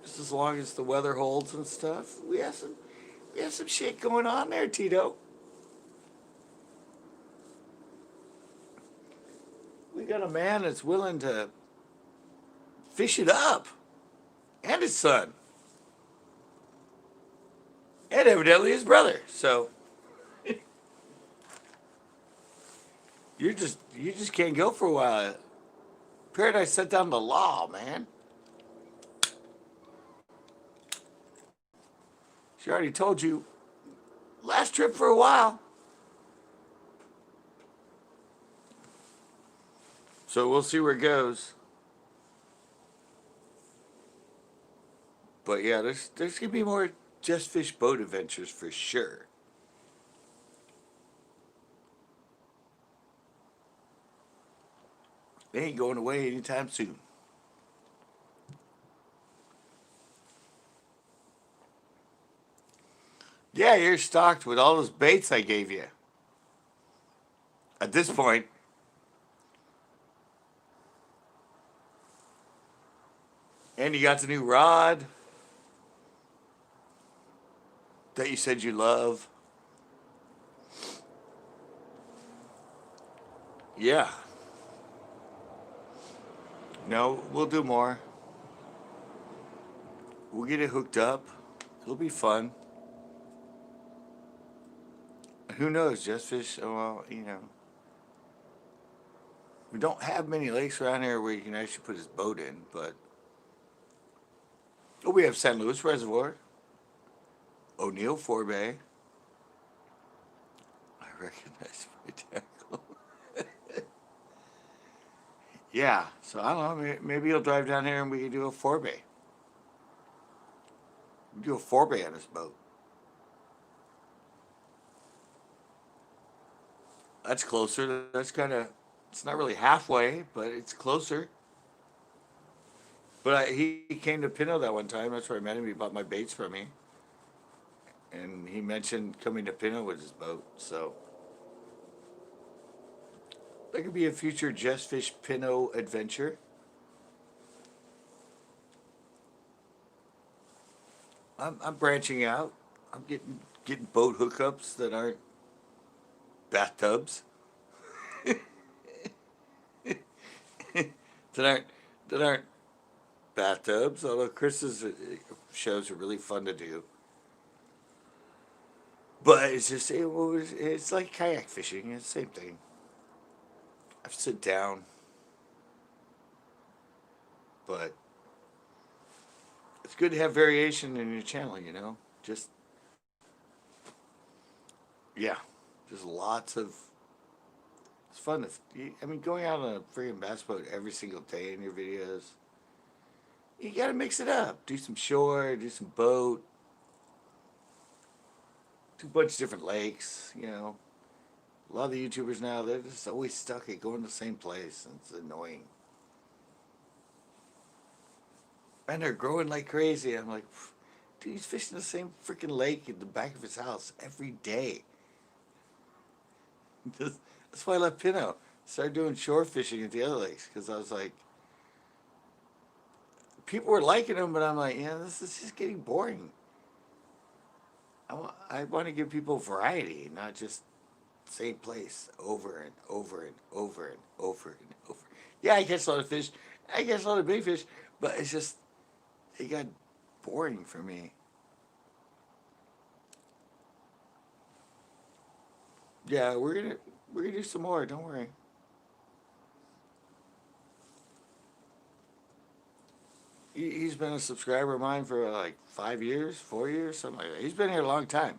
just as long as the weather holds and stuff. We have some shit going on there, Tito. We got a man that's willing to fish it up, and his son, and evidently his brother. So you just can't go for a while. Paradise set down the law, man. She already told you last trip for a while. So we'll see where it goes. But yeah, there's gonna be more Just Fish boat adventures for sure. They ain't going away anytime soon. Yeah, you're stocked with all those baits I gave you. At this point, and you got the new rod that you said you love. Yeah. No, we'll do more. We'll get it hooked up. It'll be fun. Who knows? Just fish. Oh, well, we don't have many lakes around here where you can actually put his boat in, but we have San Luis Reservoir, O'Neill Forebay. I recognize my tackle. Yeah, so I don't know. Maybe he'll drive down here and we can do a forebay. Do a forebay on his boat. That's closer. That's kind of. It's not really halfway, but it's closer. But he came to Pino that one time. That's where I met him. He bought my baits from me, and he mentioned coming to Pino with his boat. So that could be a future Just Fish Pino adventure. I'm branching out. I'm getting boat hookups that aren't bathtubs. that aren't that aren't bathtubs. Although Chris's shows are really fun to do. But it's just it's like kayak fishing. It's the same thing. I sit down, but it's good to have variation in your channel. Just yeah, just lots of. It's fun. Going out on a freaking bass boat every single day in your videos. You gotta mix it up. Do some shore, do some boat, do a bunch of different lakes. A lot of the YouTubers now, they're just always stuck at going to the same place. And it's annoying. And they're growing like crazy. I'm like, dude, he's fishing the same freaking lake in the back of his house every day. That's why I left Pino. Started doing shore fishing at the other lakes because I was like, people were liking them, but I'm like, yeah, this is just getting boring. I want to give people variety, not just same place over and over and over and over and over. Yeah, I catch a lot of fish. I catch a lot of big fish, but it got boring for me. Yeah, we're gonna do some more. Don't worry. He's been a subscriber of mine for like 5 years, 4 years, something like that. He's been here a long time.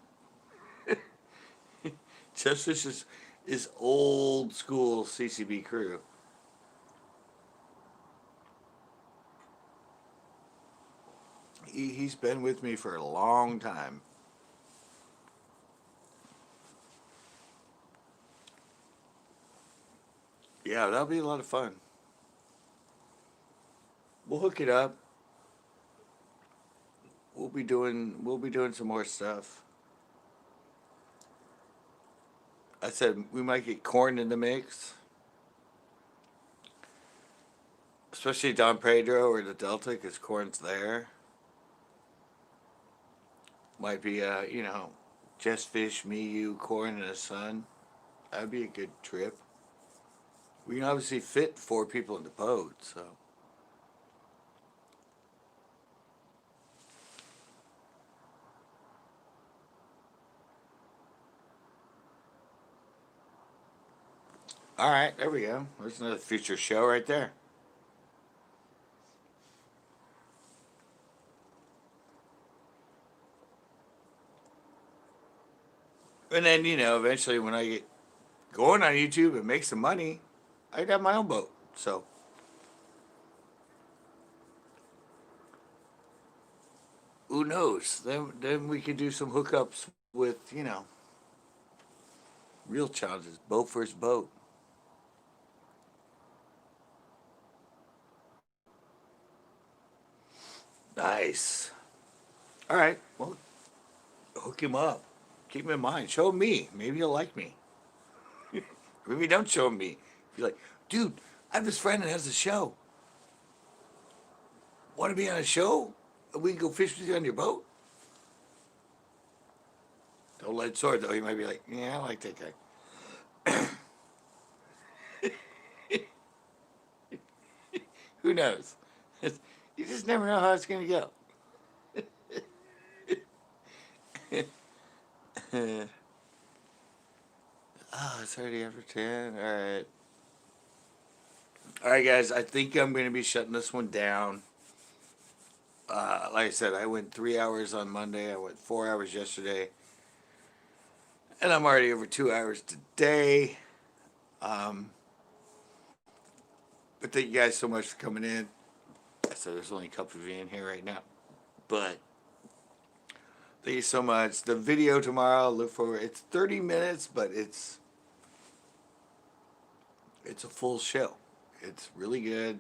Justice is old school CCB crew. He's been with me for a long time. Yeah, that'll be a lot of fun. We'll hook it up. We'll be doing some more stuff. I said we might get corn in the mix, especially Don Pedro or the Delta, because corn's there. Might be, just fish, me, you, corn, and the sun. That'd be a good trip. We can obviously fit 4 people in the boat, so. All right, there we go. There's another future show right there. And then, eventually when I get going on YouTube and make some money, I'd have my own boat. So, who knows? Then we could do some hookups with, real challenges. Boat first boat. Nice. All right. Well, hook him up. Keep him in mind. Show him me. Maybe he'll like me. Maybe don't show him me. Be like, dude, I have this friend that has a show. Want to be on a show? We can go fish with you on your boat? Don't let it soar, though. He might be like, yeah, I like that guy. Who knows? You just never know how it's going to go. Oh, it's already after 10. All right. All right, guys. I think I'm going to be shutting this one down. Like I said, I went 3 hours on Monday. I went 4 hours yesterday. And I'm already over 2 hours today. But thank you guys so much for coming in. So there's only a couple of you in here right now. But thank you so much. The video tomorrow, look for it's 30 minutes, but it's a full show. It's really good.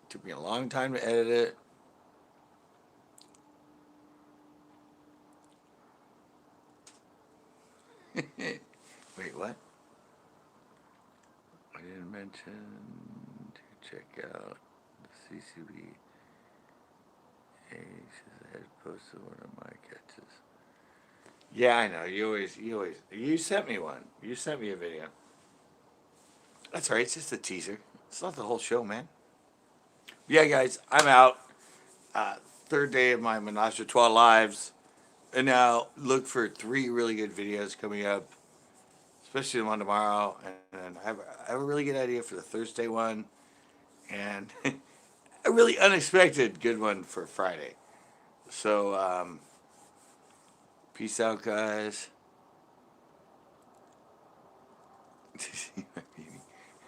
It took me a long time to edit it. Wait, what? I didn't mention to check out the CCB. Hey, says I had posted one of my catches. Yeah, I know. You sent me one. You sent me a video. That's all right. It's just a teaser. It's not the whole show, man. Yeah, guys, I'm out. Third day of my Menage a Trois lives. And now look for 3 really good videos coming up, especially the one tomorrow. And I have a really good idea for the Thursday one. And a really unexpected good one for Friday. So, peace out, guys.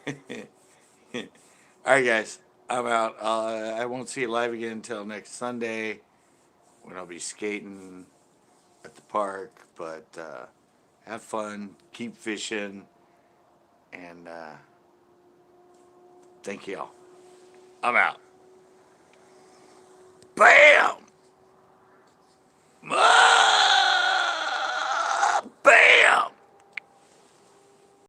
All right, guys. I'm out. I won't see you live again until next Sunday when I'll be skating at the park. But have fun. Keep fishing. And thank you all. I'm out.